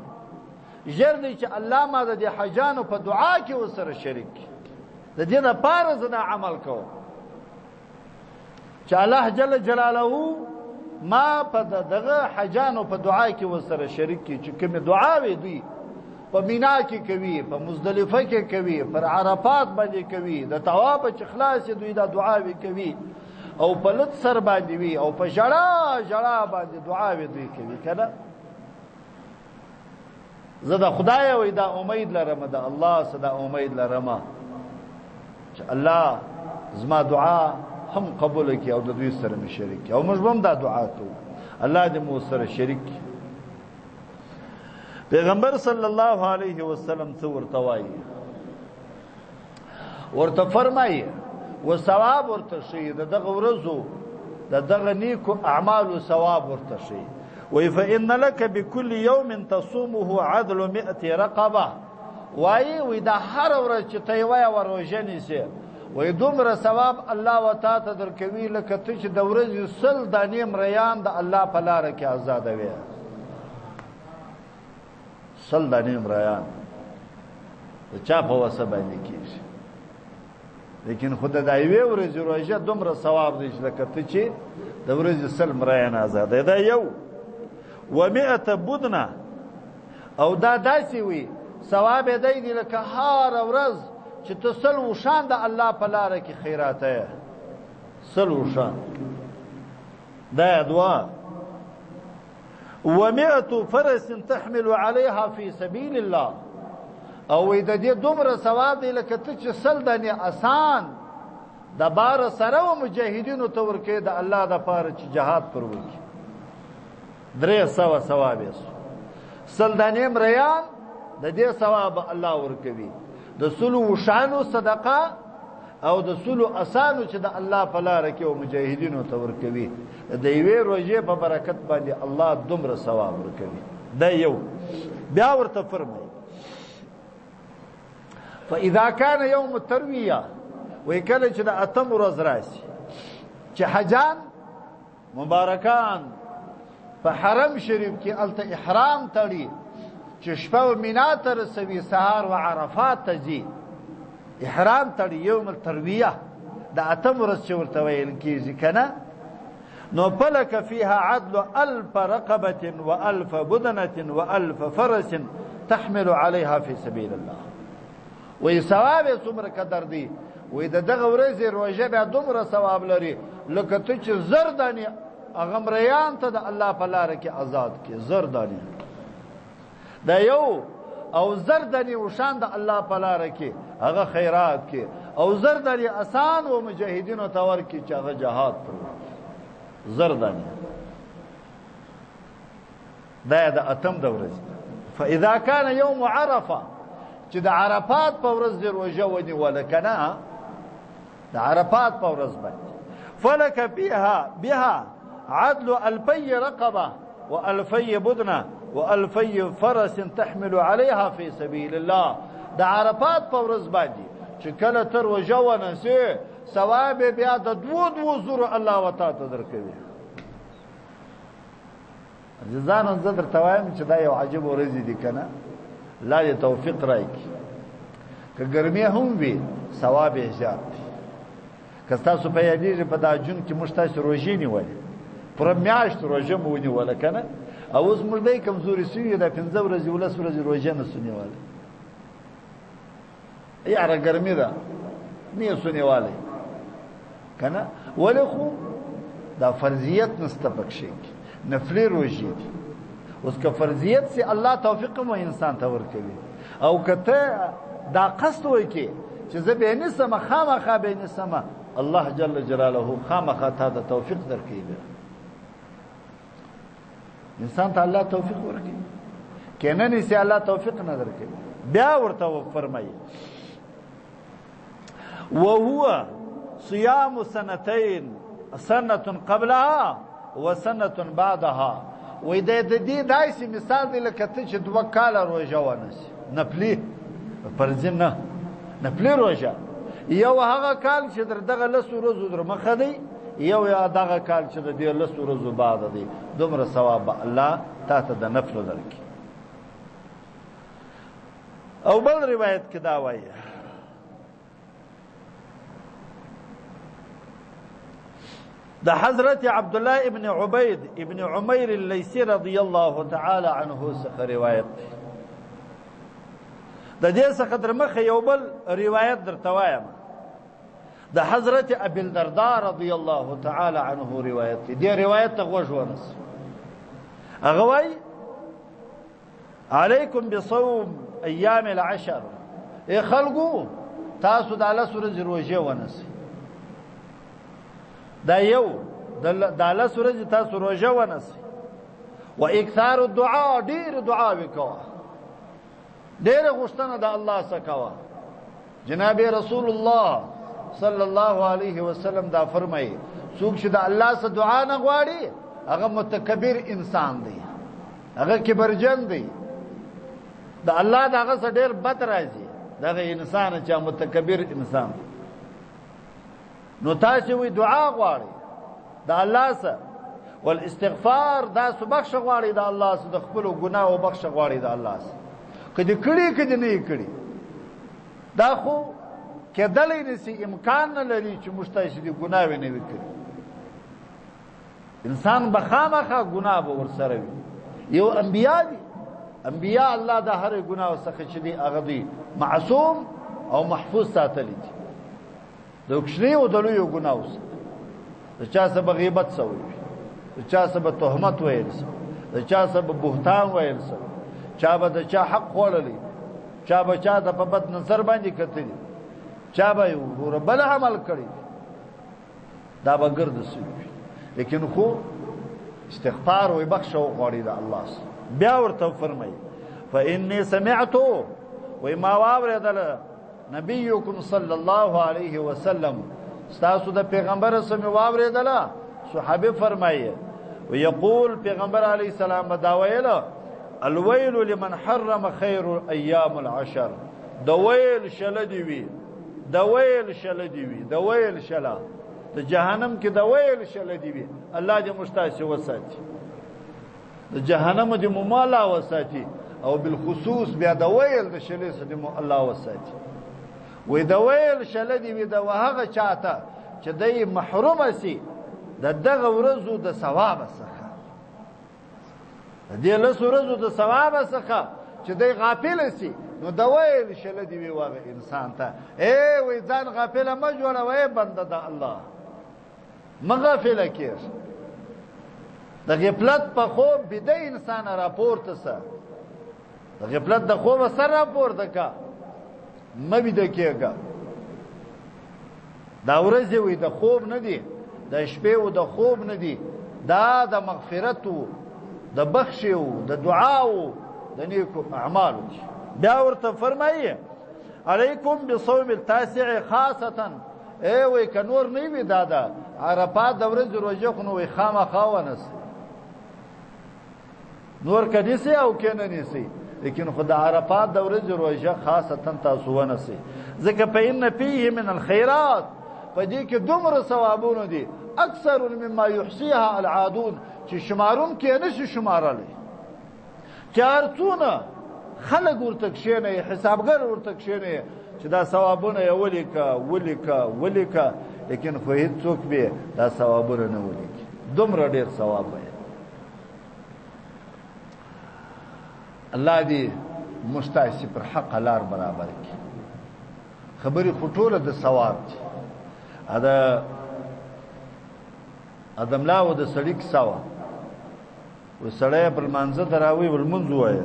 ژر دی چې الله ما د حجانو په دعا کې وسره شریک د دې لپاره زه عمل کوم چې الله جل جلاله ما په دغه حجانو په دعا کې وسره شریک کی چې کوم دعا وي دوی په مینا کې کوي په مزدلفه کې کوي پر عرفات باندې کوي د طواف چې خلاص دوی دا دعا وی کوي او په لط سر باندې وي او په جړه باندې دعا وی دوی کوي کنه زه د خدای وې دا امید لرم د الله صدا امید لرم چې الله زما دعا هم قبول کړي او د دوی سره مې شریک او موږ هم دا دعا کوو الله دې مو سره شریک پیغمبر صلی الله علیه وسلم څو ورته وایي ورته فرمایي و ثواب ورته شي دغه ورځو دغه نیکو اعمال ثواب ورته شي وی فإن لك بكل يوم تصومه عدل 100 رقبه وی دا هر ورځ چې ته وای وروژنې سي وی دومره ثواب الله وتعالى درکوي لکه ته چې د ورځې 100 دانې مریان د الله په لار کې آزاد وي 100 دانې مریان چا په وسه باندې کیږي لیکن خدای د ایوه ورځې روزه دومره ثواب دی چې لکه ته چې د ورځې 100 مریان آزاد دی یو و100 بدنه او دا داسې وي ثواب دی دی لکه هر ورځ چې تسل وشان د الله په لار کې خیرات ہے سل وشان دا دعا و100 فرس تحمل عليها في سبيل الله او د دې دومره ثواب دی لکه ته چې سل دنه آسان د بار سره او مجاهدینو ته ورکې د الله د پاره چې جهاد پر وکي 300 ثواب یې سل دنه مریان د دې ثواب الله ورکوي د سلو شانو صدقه او د سلو اسانو چې د الله په لار کې او مجاهدینو ته ورکوي د یوې روزې په برکت باندې الله دومره ثواب ورکوي دا یو بیا ورته فرمایي فاذا كان يوم الترويه وکله چې د اتم ورځ راشي چې حجان مبارکان په حرم شریف کې الته احرام تړي چې شپه مینا ته رسوي سهار و عرفات ته ځي احرام تړي یوم الترویه د اتم ورځ چې ورته ویل کیږي کنه نو فلك فيها عدل 1000 رقبه و1000 بدنه و1000 فرس تحمل عليها في سبيل الله وې ثواب څومره قدر دی وې دغه ورځې روزه به دومره ثواب لري لکه ته چې زردانی اغمریان ته د الله په لار کې آزاد کې زردانی دا یو او زردانی وشان د الله په لار کې هغه خیرات کې او زردانی آسان او مجاهدینو ته ورکی چې هغه جهاد پر زردانی دا د اتم د ورځې فاذا كان يوم عرفه چې د عرفات په ورځ روزه ونی ولکنه د عرفات په ورځ باندې فلك بها عدل 2000 رقبه و2000 بدنه و2000 فرس تحمل عليها في سبيل الله د عرفات په ورځ باندې چې کله تر روزه ونسي ثواب بیا د 2 زره الله وتعالى درکوي ځان زه درته وایم چې دا یو عجب ورځ دي کنه لا دې توفیق راکړي که ګرمي هم وي ثواب یې زیات دی که تاسو په یادېږي په دا جون کې موږ تاسو روژې نیولې پر میاشت روژه مو ونیوله کنه او اوس موږ دای کمزوري سوي دا 15 ورځې ولس ورځې روژه نه سنیواله یاره ګرمي ده نه سنیواله کنه ولې خو دا فرضیت نسته پکښې نفلي روژې دي اوس که فرضیت سي الله توفیق مو انسان ته ورکوي او کته دا قصد وای کی چې زه به نسم خامخا به نسم الله جل جلاله خامخا تا ته توفیق درکړي انسان ته الله توفیق ورکړي کنه نسی الله توفیق نه درکړي بیا ورته فرمایي وهو صيام سنتين سنة قبلها وسنة بعدها وإذا دې دایسي مثال دی لکه ته چې 2 کاله روژه ونیسي نفلي فرض نه نفلي روژه یو هغه کال چې دغه 10 ورځو در مخه دی یو یا دغه کال چې د 10 ورځو بعد دی دومره ثواب الله تاسو د نفل درکړي او بل روایت کې دا وایي ده حضرت عبد الله ابن عبيد ابن عمير الليثي رضي الله تعالى عنه څخه روایت ده دې څخه در مخه یو بل روایت درته وایم ده حضرت ابي الدرداء رضي الله تعالى عنه روایت دې روایت ته غوږ ونس هغه وای عليكم بصوم ايام العشر ای خلقو تاسو د الله سورې روزه ونس دا یو د الله سورې تاسو روزه ونس و اکثار الدعاء ډیر دعا وکوا ډیر غوښتنه د الله څخه کوا جناب رسول الله صلی الله علیه وسلم دا فرمایي څوک چې د الله څخه دعا نه غواړي هغه متکبر انسان دی هغه کبرجن دی د الله دغه څخه ډیر بد راځي دغه انسان چې متکبر انسان نو تاسو وی دعا غواړي د الله سره والاستغفار دا سبخ غواړي د الله سره د خپل ګناه او بخښ غواړي د الله سره کدی کړي نه کړي دا خو کېدلې نسی امکان نه لري چې مشتای دي ګناه نه وکړي انسان بخامخه ګناه به ور سره وي یو انبیا دي انبیا الله د هر ګناه څخه چې دي هغه دي معصوم او محفوظ ساتلی دي د وکشنی او د لوی ګناه وس د چا سبب غیبت سوی د چا سبب تهمت ویل د چا سبب بهتان ویل چا به د چا حق خوړلی چا به چا د په بد نظر باندې کتلی چا به ور بل عمل کړی دا به ګرد سي لیکن خو استغفار او بخښ او غوړي د الله بیا ورته فرمایي فإني سمعت وما واوردل نبيكم صلى الله عليه وسلم استاسو د پیغمبر سره واوردل صحابه فرمایي ويقول پیغمبر علی السلام داویل الويل لمن حرم خير ايام العشر دویل شلدی وی دویل شلدی وی دویل شلا د جهنم کې دویل شلدی وی الله دې مشتاق وساتي د جهنم دې ممالا وساتي او بالخصوص بیا دویل د شلې سره الله وساتي وی دویل شلدی وی د وهغه چاته چې دای محروم سي د دغه ورځو د ثواب څخه دې له ورځو د ثواب څخه چې دای غافل سي نو دویل شلدی وی واغه انسان ته اے وی ځان غافل ما جوړوي بنده د الله مغافل کېږي د غفلت په خوب بده انسان راپورته سره د غفلت د خوب سره راپورته کا مبي د کېګا دا ورځ وي د خوب نه دی د شپې او د خوب نه دی دا د مغفرت او د بخښ او د دعا او د نیکو اعمالو بیا ورته فرمایي علیکم بصوم التاسع خاصه ای وای کنور نه وی دادا عرفات د ورځ روزه خو نو خامخا ونس نور کدي سي او کنه نسی لیکن خدا عرفات د ورځ روزه خاصه تاسو ونسي ځکه په ان فيه من الخيرات پدې کې دومره ثوابونه دي اکثر مما يحصيها العادون چې شمارون کې نشي شمارلې چارڅونه خلق ورته کښینه حسابګر ورته کښینه چې دا ثوابونه ولیکا لیکن خو هیڅ څوک به دا ثوابونه نه ولیکي دومره ډیر ثواب وي الله دې مستعصی پر حق لار برابر کړي خبري خټوله د ثواب دي ادا ادم لاو د سړیک سوا و سړی پر منځ دراوي ول منځ وای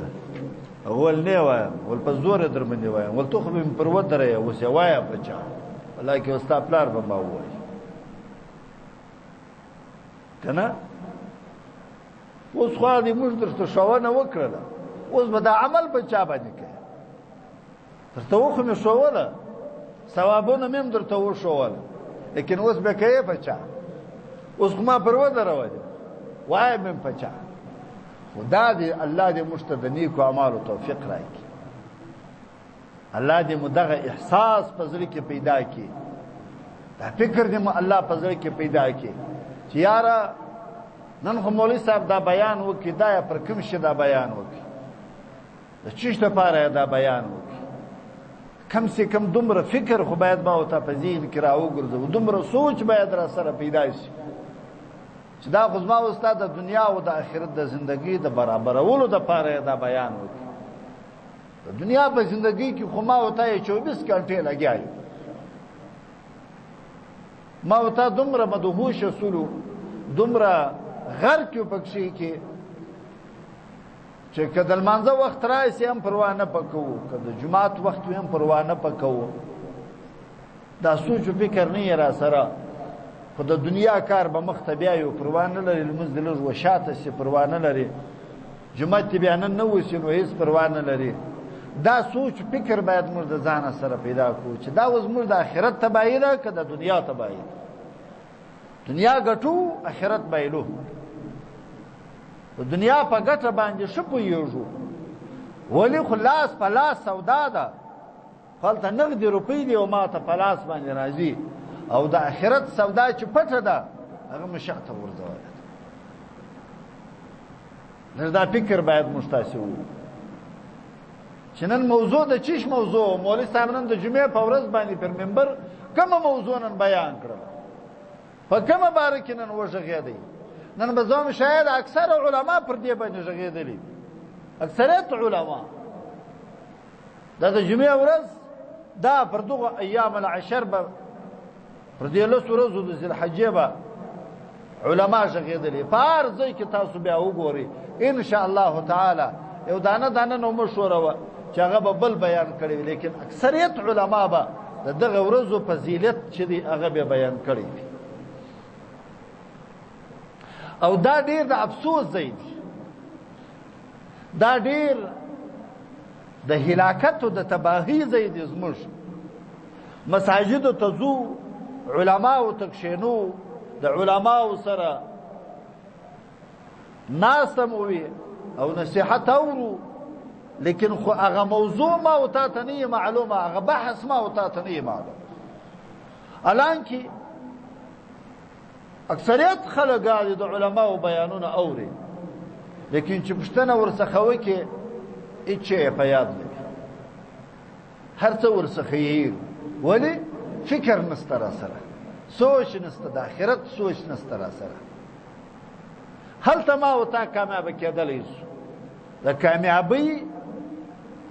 ول نه وایم ول په زور در باندې وایم ول تو خو به پر ودرې اوس وایا بچا والله کې استا پلار به ما وای کنه اوس خو دې موږ درته شوونه وکړه اوس به دا عمل بچا باندې کوي درته خو مې شوونه ثوابونه مې درته و شوونه لیکن اوس به کوي بچا اوس ما پر ودرې وای مې بچا خدا دې الله دې مشتد نیکو اعمال او توفیق راکړي الله دې مدغه احساس پزړی کې پیدا کړي دا فکر دې مو الله پزړی کې پیدا کړي چې یارا نن خو مولوی صاحب دا بیان وکړي دا پر کوم شي دا بیان وکړي د چیشته پاره دا بیان وکړي کم سے کم دومره فکر خو باید ما او ته په ذهن کې راوګرځو دومره سوچ باید را سره پیدا شي چې دا خو زما استاد د دنیا او د آخرت د زندگی د برابرولو د پاره دا بیان وکړي د دنیا په زندگی کې خو ما او ته 24 غنټه لګیایو ما او ته دومره مدهوش اصولو دومره غر کې پکشي کې چې کله منځه وخت راځي هم پروا نه پکوو کله جمعات وخت هم پروا نه پکوو دا سوچ فکر نه را سره خو د دنیا کار به مختبیا یو پروا نه لري لمزدلر وشاته سي پروا نه لري جمعات بیان نه وسی نو هیڅ پروا نه لري دا سوچ فکر باید موږ د ځان سره پیدا کوو چې دا اوس موږ د آخرت تباہی ده که د دنیا تباہی دنیا ګټو آخرت بایلو د دنیا په ګټه باندې شپو یوجو ولی خلاص پلاس سودا ده خلته نقد روپی دی او ما ته پلاس باندې راځي او د آخرت سودا چې پټه ده هغه مشقته ورځوي نه دا فکر باید مستاسو چنن موضوع د چیش موضوع مولوی صاحب نن د جمعې په ورځ باندې پر منبر کوم موضوع نن بیان کړل په کومه باره کې نن وژغېدی نن به زوم شاید اکثر علما پر دې باندې ژغېدلي اکثریت علما دا د جمعې ورځ دا پر دغه ایام العشر به پر دې له ورځو د ذل حجې به علما ژغېدلي پار ځای کې تاسو بیا وګورئ ان شاء الله تعالی یو دانه نو مشوره و چې هغه به بل بیان کړي لیکن اکثریت علما به دغه ورځو فضیلت چې دی هغه به بیان کړي او دا ډیر د افسوس دی دا ډیر د هلاکت او د تباہی دی زموږ مساجد ته ځو علما او تکشینو د علما سره ناسم وي او نصيحت اورو لیکن خو هغه موضوع ما او ته نه معلومه هغه بحث ما او ته نه معلوم الان کې اکثریت خلک د علماو بیانونه اوري لیکن چې پښتنه ورڅخه وکي اچې په یاد لري هر څه ورڅخه یې ولی فکر نستر سره سوچ نست د آخرت سوچ نستر سره هل ته ما او تا کامیاب کېدلی د کامیابی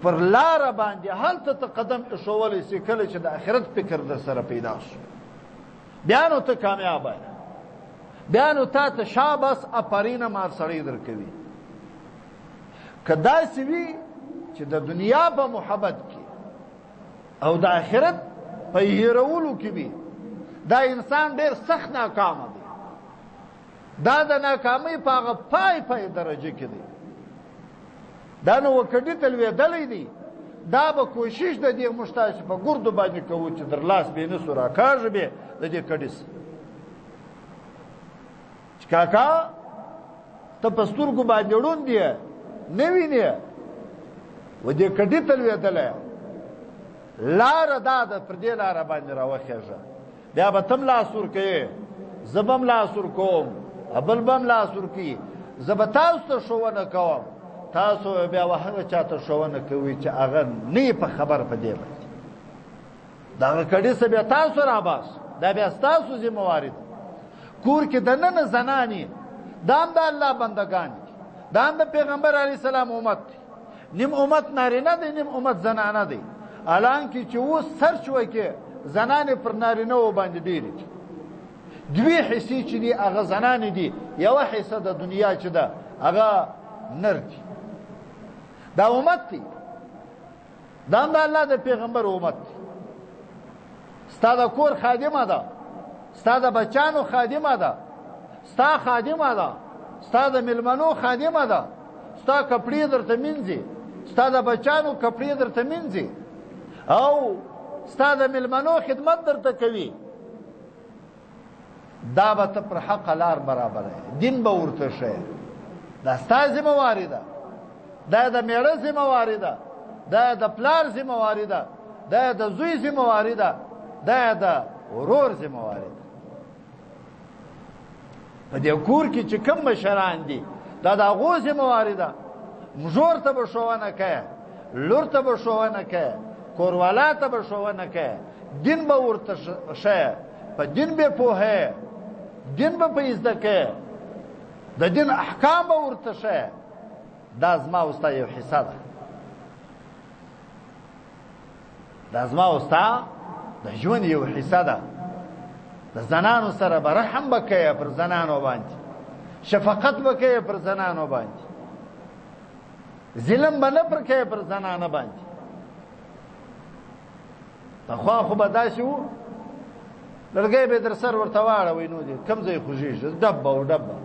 پر لار باندې هل ته قدم ایښولای شي کله چې د آخرت فکر در سره پیدا شي بیا نو ته کامیاب یې بیا نو ته شاباس اپرینه مار سړی درکوي کدا سوي چې د دنیا په محبت کې او د آخرت په هیرولو کې وي دا انسان ډیر سخت ناکام دی دا د ناکامۍ په هغه پای درجه کې دی دا نو وکړی تلویدلې دی دا به کوشش د دې مشتاش په ګردو باندې کوو چې در لاس به نه سورا کاږي به د دې کډیس کاکا ته پستورګو باندې وډون دی نه ویني و دې کډی تلویدلې لار دا د پر دې لار باندې راوخېږه بیا به تم لا سور کې زبم لا سور کوم ابل بم لا سور کې زبتاو ته شوونه کوم تاسو بیا وهغه چاته شوونه کوي چې هغه نه په خبر پدې باندې دا کډی څه بیا تاسو را باس دا بیا تاسو ذمہواری کور کې دنه زنانی دام د الله بندگان دام د پیغمبر علی السلام امت نیم امت نارینه دي نیم امت زنانه دي الان کې چې و سرچ وکي زنانه پر نارینه و باندې ډیری دوی حصي چې دي هغه زنانه دي یو حصہ د دنیا چې ده هغه نر دي دا امت دی، دا هم د الله د پیغمبر امت دی. ستا د کور خادمه ده، ستا د بچانو خادمه ده، ستا خادمه ده، ستا د ملمنو خادمه ده، ستا کپړې درته مینځي، ستا د بچانو کپړې درته مینځي او ستا د ملمنو خدمت درته کوي. دا به ته پر حق لار برابره، دین به ورته شي. دا ستا ذمهواري ده، دا د میړه ذمهواري ده، دا د پلار ذمهواري ده، دا د زوی ذمهواري ده، دا د ورور ذمهواري ده. په دې کور کې چې کوم مشران دي دا د هغو ذمهواري ده. مژور ته به ښوونه کوې، لور ته به ښوونه کوې، کوروالا ته به ښوونه کوې، دین به ورته ښیې، په دین به پوهې، دین به په زده کوې، د دین احکام به ورته ښیې. دا زما او ستا یو حصه ده، دا زما او ستا د ژوند یو حصه ده. د زنانو سره به رحم به کوې پر زنانو باندې، شفقت به کوې پر زنانو باندې، ظلم به نه پر کوې پر زنانه باندې. پخوا خو به داسې وو لرګی به در سر ورته واړوئ نو دې کوم ځای خوږېږي ډبه و ډبه،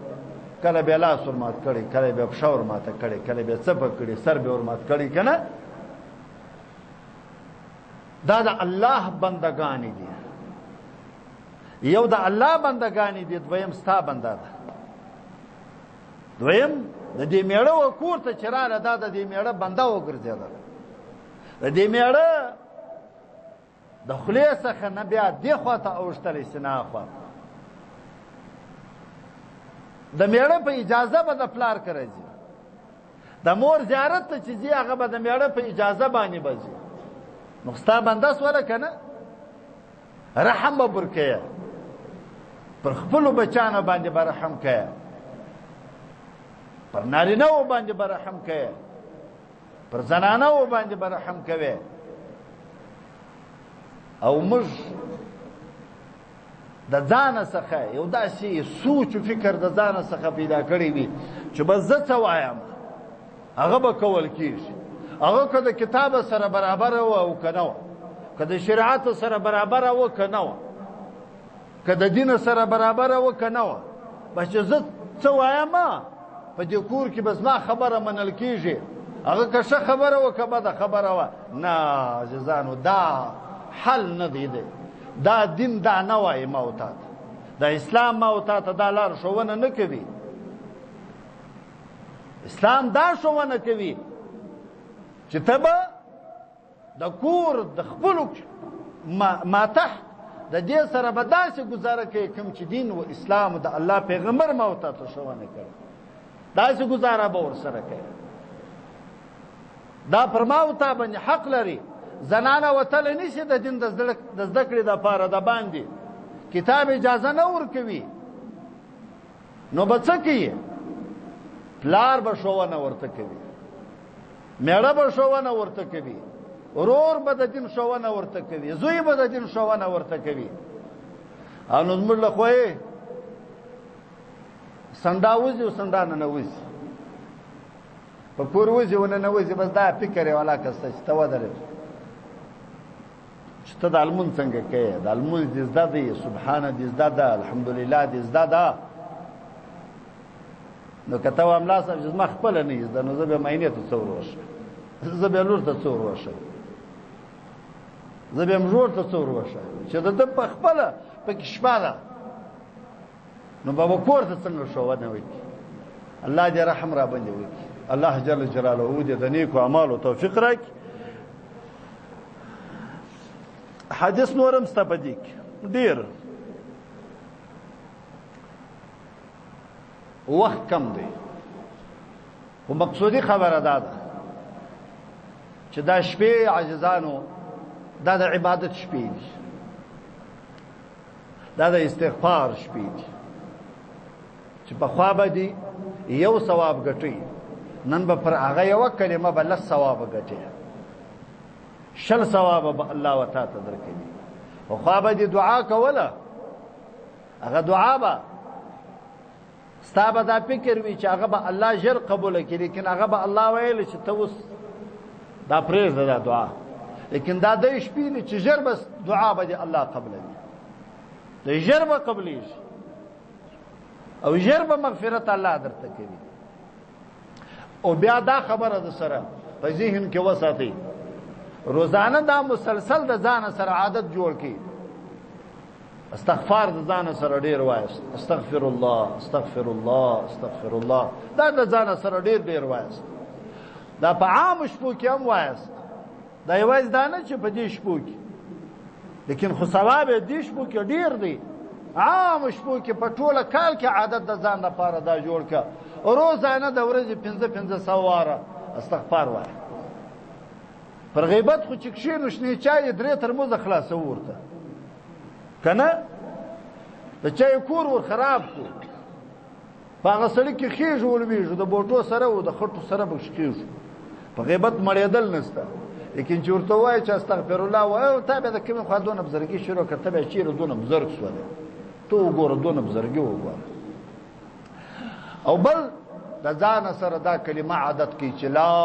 کله به یې لاس ورمات کړی، کله به یې پښه ورماته کړې، کله به یې څپه کړي، سر به ورمات کړي که نه. دا د الله بندګانې دي. یو د الله بندګانې دي، دویم ستا بنده ده. دویم د دې میړه و کور ته چې راله دا د دې میړه بنده وګرځېدله. د دې میړه د خولې څخه نه بیا دې خوا ته اوښتلی سي نه خوا. د میړه په اجازه به د پلار کره ځي، د مور زیارت ته چې ځي هغه به د میړه په اجازه باندې به ځي. نو ستا بنده سوله که نه؟ رحم به پر کوې، پر خپلو بچانو باندې به رحم کوې، پر نارینهو باندې به رحم کوې، پر زنانهو باندې به رحم کوې. او موږ د ځانه څخه یو داسې سوچ و فکر د ځانه څخه پیدا کړی وي چې بس زه څه وایم هغه به کول کېږي. هغه که د کتاب سره برابره وه او که نه وه، که د شریعت سره برابره وه که نه وه، که د دین سره برابره وه که نه وه، بس چې زه څه وایم په دې کور کې به زما خبره منل کېږي. هغه که ښه خبره وه که بده خبره وه، نه عزیزانو دا حل نه دی. دا دین دا نه وایي ما او تا ته، دا اسلام ما او تا ته دا لار ښوونه نه کوي. اسلام دا ښوونه کوي چې ته به د کور د خپلو ماتحت د دې سره به داسې ګزاره کوي کوم چې دین و اسلام و د الله پیغمبر ما او تا ته ښوونه کوي، داسې ګزاره به ورسره کوي. دا پر ما او تا باندې حق لري. زنانه وتلی نشي د دین د زده کړې دپاره د باندې کتاب اجازه نه ورکوي. نو به څه کوي؟ پلار به ښوونه ورته کوي، میړه به ښوونه ورته کوي، ورور به د دین ښوونه ورته کوي، زوی به د دین ښوونه ورته کوي. او نو زموږ له خوا یې سنډا وځي او سنډا ننوځي، په کور وځي او ننوځي. بس دا فکر یې ولاکه شته چې ته ودرېږه چې ته د لمونځ څنګه کوې، د لمونځ دې زده دی، سبحانه دې زده ده، الحمدلله دې زده ده. نو که ته وایم ملا صاحب چې زما خپله نه زده نو زه بیا معاینې ته څه وروښم، زه بیا لور ته څه وروښم، زه بیا مژور ته څه وروښم چې د ده په خپله پکې شپه ده. نو به کور ته څنګه ښوونه وکړي؟ الله دې رحم را باندې وکړي. الله جل جلاله دې د نیکو اعمالو توفیق راکړي. حدیث نورم ستا په دې کې ډېر وخت کم دی، خو مقصودی خبره دا ده چې دا شپې عاجزانو دا د عبادت شپې دي، دا د استغفار شپې دي چې پخوا به دي یو ثواب ګټي، نن به پر هغه یوه کلمه به لس ثواب ګټي، 100 ثواب به الله وتا ته درکوي. پخوا به دي دعا کوله، هغه دعا به ستا به دا فکر وي چې هغه به الله ژر قبوله کړي، لیکن هغه به الله ویل چې ته اوس دا پرېږده دا دعا لیکن دا د شپې دی چې ژر بس دعا به دې الله قبلوي د ژر به قبلیږي او ژر به مغفرت الله درته کوي او بیا دا خبره د سره په ذهن کې وساتئ روزانه دا مسلسل د ځان سره عادت جوړ کړئ استغفار د ځان سره ډیر وایست استغفر الله استغفر الله استغفر الله دا د ځان سره ډیر وایست دا په عام شپو کې هم وایست دا یوازې دا نه چې په دې شپو کې لیکن خو ثواب یې دې شپو کې ډیر دی عام شپو کې په ټوله کال کې عادت د ځان لپاره دا جوړ کړه روزانه د ورځې 500 واره استغفار وایه پر غیبت خو چې کښېنو شنې چای 3 ترموزه خلاصو ورته که نه د چای کور ور خراب کړو په هغه سړي کې خېږو ولوېږو د بوټو سره و د خټو سره به خېږو په غیبت مړېدل نشته لیکن چې ورته ووایه چې استغفر الله وایه تا بیا د کومې خوا دونه بزرګي شروع کړه ته بیا چېرې دونه بزرګ شولې ته وګوره دونه بزرګي وګوره او بل د ځان سره دا کلمه عادت کړي چې لا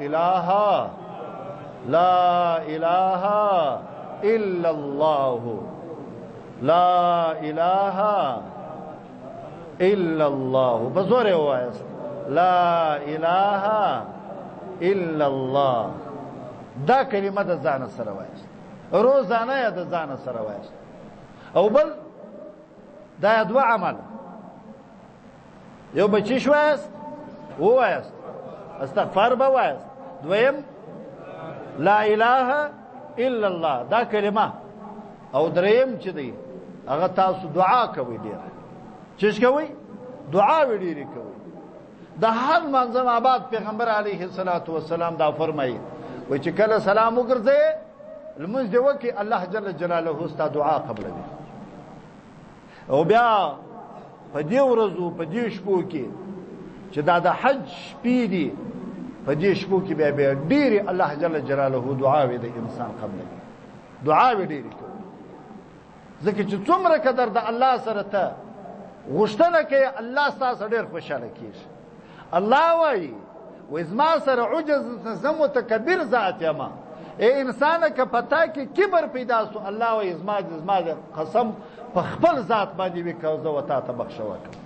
اله الا الله لا اله الا الله بزور وایست لا اله الا الله دا کلمه د ځان سره وایست روزانه یا د ځان سره وایست او بل دا دوه عمل یو بچی شوایست وایست استغفار به وایست دویم لا اله الا الله دا کلمه او دریم چې دی هغه تاسو دعا کوئ ډیر چیش کوئ دعا ډیرې کوئ د هر منظم آباد پیغمبر علیه السلام دا فرمایي وای چې کله سلام وګرځئ لمونځ دې وکړي الله جل جلاله ستا دعا قبلوي او بیا په دې ورځو په دې شپو کې چې دا د حج شپې دي په دې شپو کې بیا ډېرې الله جل جلاله دعاوې د انسان قبلوي دعاوې ډېرې کوي ځکه چې څومره قدر د الله سره ته غوښتنه کوي الله ستاسو ډېر خوشحاله کېږي الله وایي زما سره عجز زه متکبر ذات یم ای انسانه که پتا کې کبر پیدا سو الله وایي زما قسم په خپل ذات باندې وکړه زه وتا ته بخښه وکړم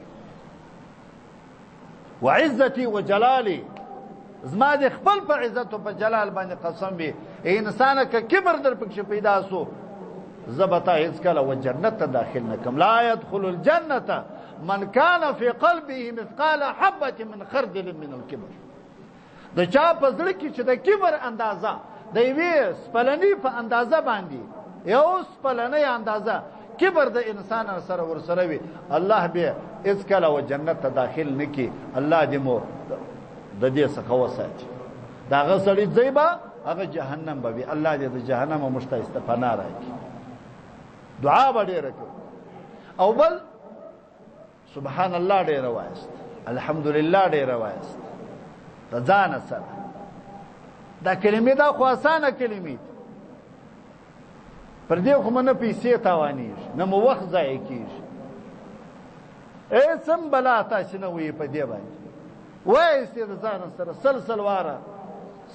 وعزتي وجلالي زما د خپل په عزت او په جلال باندې قسم وي ای انسانه که کبر در پکې پیدا سو زبتا هیڅ کله و جنت ته داخل نکم لا يدخل الجنه من كان في قلبه مثقال حبه من خردل من الكبر د چا په زړه کې چې د کبر اندازه د یوې سپلنې په اندازه باندې یو سپلنې اندازه کبر د انسان سره ورسره وي الله به هیڅ کله و جنت ته داخل نکي الله دې مو د دې څخه وساتي دا هغه سړی ځای به هغه جهنم به وي الله دې د جهنم مشتایسته پناه راکړي دعا به ډېره کوي او بل سبحان الله ډېره وایست الحمدلله ډېره وایست د ځان سره دا کلمې دا خو اسانه کلمې پر دې خو نه پیسې تاوانېږي نه مو وخت ضایع کېږي هېڅ هم بلا تاسې نه وایي په دې باندې وایستې د ځان سره سل واره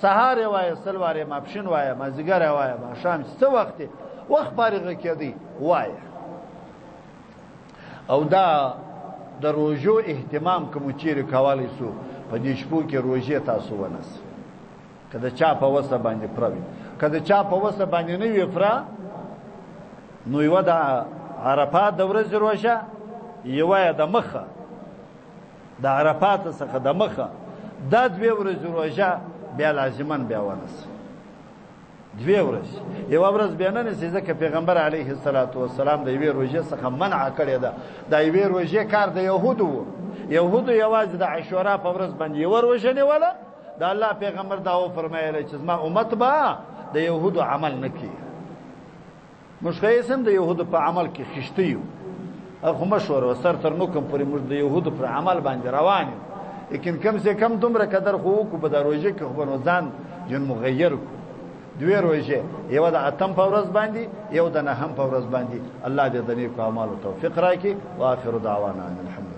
سهار یې وایه سل واره ماپښین وایه مازدیګر یې وایه ماښام چې څه وخت وخت فارغه کېدی وایه او دا د روژو اهتمام که مو چیرې کولی سو په دې شپو کې روژې تاسو ونیسئ که د چا په وسه باندې پوره وي که د چا په وسه باندې نه وي پوره نو یوه د عرفات د ورځې روژه یوه یې د مخه د عرفات څخه د مخه دا 2 ورځې روژه بیا لازمان بیا ونیسئ 2 ورځې یوه ورځ بیا نه نیسئ ځکه پیغمبر علیه السلام د یوې روژې څخه منع کړې ده د یوې روژې کار د یهودو و یهودو یوازې د عاشورا په ورځ باندې یوه روژه نیوله د الله پیغمبر دا وفرمایلی چې زما امت به د یهودو عمل نه کوي موږ ښایست هم د یهودو په عمل کې خیشته یو خو مشوره و سر تر نوکم پورې موږ د یهودو پر عمل باندې روان یو لیکن کم سے کم دومره قدر خو وکړو په دا روژه کې خو به نو ځان جن مغیر کړو 2 روژې یوه د 8 په ورځ باندې یو د 9 په ورځ باندې الله دې د نیکو اعمالو توفیق راکړي واخر دعوانا الحمد